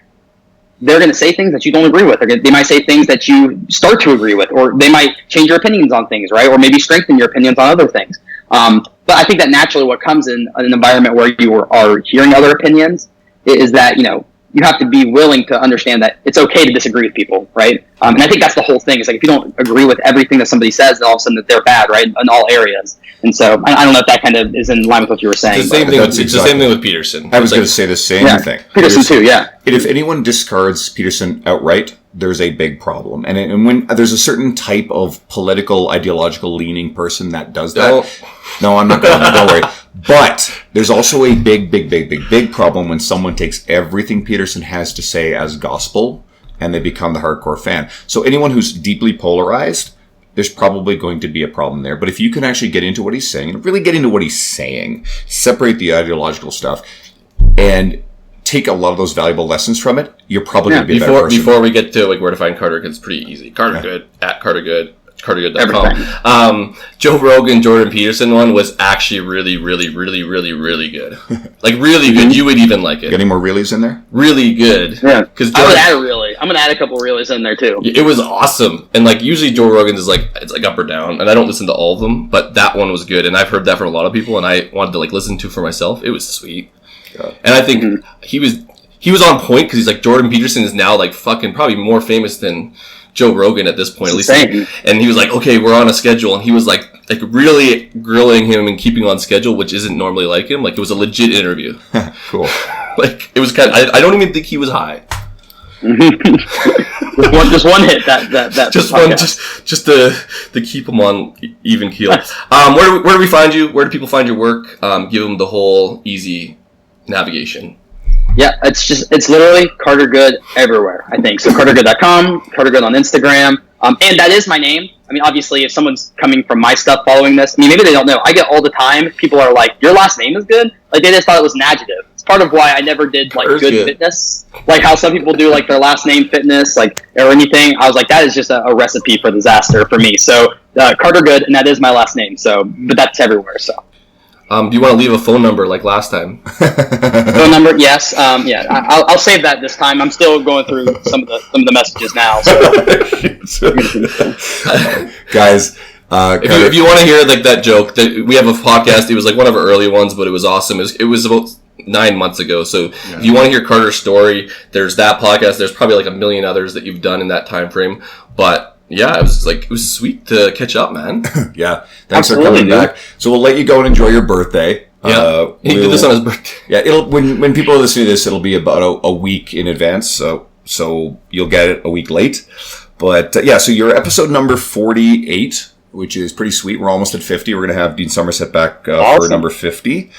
they're going to say things that you don't agree with. They might say things that you start to agree with, or they might change your opinions on things, right? Or maybe strengthen your opinions on other things. But I think that naturally what comes in an environment where you are hearing other opinions is that, you have to be willing to understand that it's okay to disagree with people, right? And I think that's the whole thing. It's like if you don't agree with everything that somebody says, then all of a sudden that they're bad, right? In all areas. And so I don't know if that kind of is in line with what you were saying. It's the same thing with Peterson. I was going to say the same thing. Peterson too, yeah. And if anyone discards Peterson outright, there's a big problem. And when there's a certain type of political, ideological leaning person that does that. No, I'm not going to. Don't worry. But there's also a big problem when someone takes everything Peterson has to say as gospel and they become the hardcore fan. So anyone who's deeply polarized, there's probably going to be a problem there. But if you can actually get into what he's saying, and really get into what he's saying, separate the ideological stuff, and take a lot of those valuable lessons from it, you're probably going to be a better person. Before we get to where to find Carter, because it's pretty easy. Carter Good, at Carter Good. CarterGood.com. Joe Rogan, Jordan Peterson one was actually really, really, really, really, really good. Like really good. You would even like it. Got any more reelies in there? Really good. Yeah. Because I would add a reelie. I'm gonna add a couple reelies in there too. It was awesome. And like usually Joe Rogan's is it's up or down, and I don't listen to all of them, but that one was good, and I've heard that from a lot of people, and I wanted to listen to for myself. It was sweet. And I think he was on point because he's like, Jordan Peterson is now like fucking probably more famous than Joe Rogan at this point, at least. And he was like, okay, we're on a schedule. And he was like really grilling him and keeping on schedule, which isn't normally like him. Like, it was a legit interview. Cool. Like, it was kind of, I don't even think he was high. just one hit that just one, just to keep him on even keel. Where do we find you? Where do people find your work? Give them the whole easy navigation. Yeah, it's literally Carter Good everywhere, I think. So cartergood.com, Carter Good on Instagram. And that is my name. I mean, obviously, if someone's coming from my stuff following this, I mean, maybe they don't know. I get all the time, people are like, your last name is good? Like, they just thought it was an adjective. It's part of why I never did, like, good fitness. Like, how some people do, like, their last name fitness, like, or anything. I was like, that is just a recipe for disaster for me. So, Carter Good, and that is my last name. So, but that's everywhere, so. Do you want to leave a phone number like last time? Phone number, yes. Yeah, I'll save that this time. I'm still going through some of the messages now. So. Guys, if you want to hear like that joke, that we have a podcast. It was like one of our early ones, but it was awesome. It was about 9 months ago. So if you want to hear Carter's story, there's that podcast. There's probably like a million others that you've done in that time frame, but. Yeah, it was sweet to catch up, man. Yeah, thanks for coming back. So we'll let you go and enjoy your birthday. Yeah, he did this on his birthday. Yeah, when people are listening to this, it'll be about a week in advance, so you'll get it a week late. But so you're episode number 48, which is pretty sweet. We're almost at 50. We're going to have Dean Somerset back for number 50.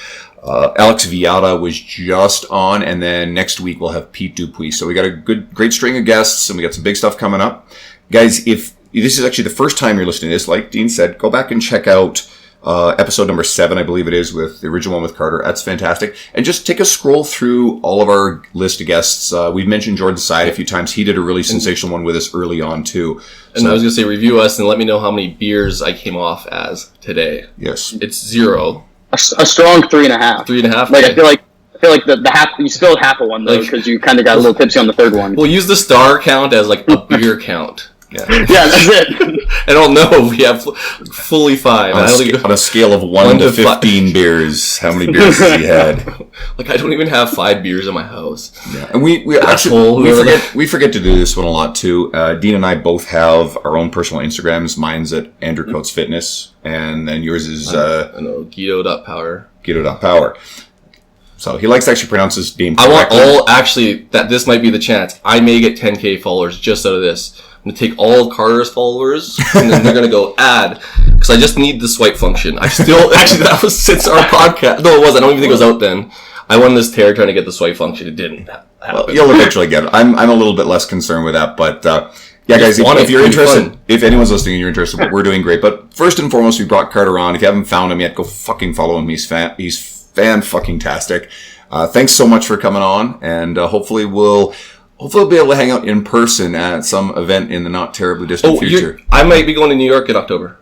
Alex Viada was just on, and then next week we'll have Pete Dupuis. So we got a great string of guests, and we got some big stuff coming up. Guys, if this is actually the first time you're listening to this, like Dean said, go back and check out episode number 7, I believe it is, with the original one with Carter. That's fantastic. And just take a scroll through all of our list of guests. We've mentioned Jordan Side a few times. He did a really sensational one with us early on, too. And I was going to say, review us and let me know how many beers I came off as today. Yes. It's 0. A strong 3.5. 3.5? Like, I feel like the half, you spilled half of one, though, because you kind of got a little tipsy on the third one. We'll use the star count as like a beer count. Yeah, that's it. I don't know if we have fully 5. On a scale of 1 to 15 beers, how many beers has he had? Like, I don't even have 5 beers in my house. Yeah, and we forget to do this one a lot too. Dean and I both have our own personal Instagrams. Mine's at Andrew Coates Fitness, and then yours is Guido.power. Guido.power. So he likes to actually pronounce his name correctly. This might be the chance. I may get 10K followers just out of this. I'm going to take all of Carter's followers, and then they're going to go add, because I just need the swipe function. That was since our podcast. No, it wasn't. I don't even think it was out then. I won this tear trying to get the swipe function. It didn't happen. Well, you'll eventually get it. I'm a little bit less concerned with that, but guys, if you're interested, if anyone's listening and you're interested, we're doing great. But first and foremost, we brought Carter on. If you haven't found him yet, go fucking follow him. He's fan-fucking-tastic. Thanks so much for coming on, and hopefully we'll be able to hang out in person at some event in the not terribly distant future. I might be going to New York in October.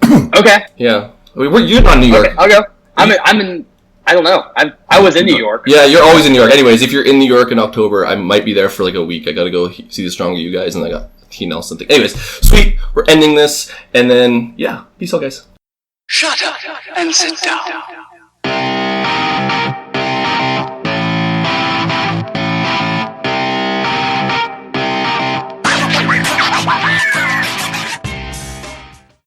Okay. Yeah. You're not in New York. Okay, I'll go. I'm in. I don't know. I was in New York. Yeah, you're always in New York. Anyways, if you're in New York in October, I might be there for like a week. I got to go see the Stronger You guys, and I got T. Nelson thing. Anyways, sweet. We're ending this, and then peace out, guys. Shut up and sit down.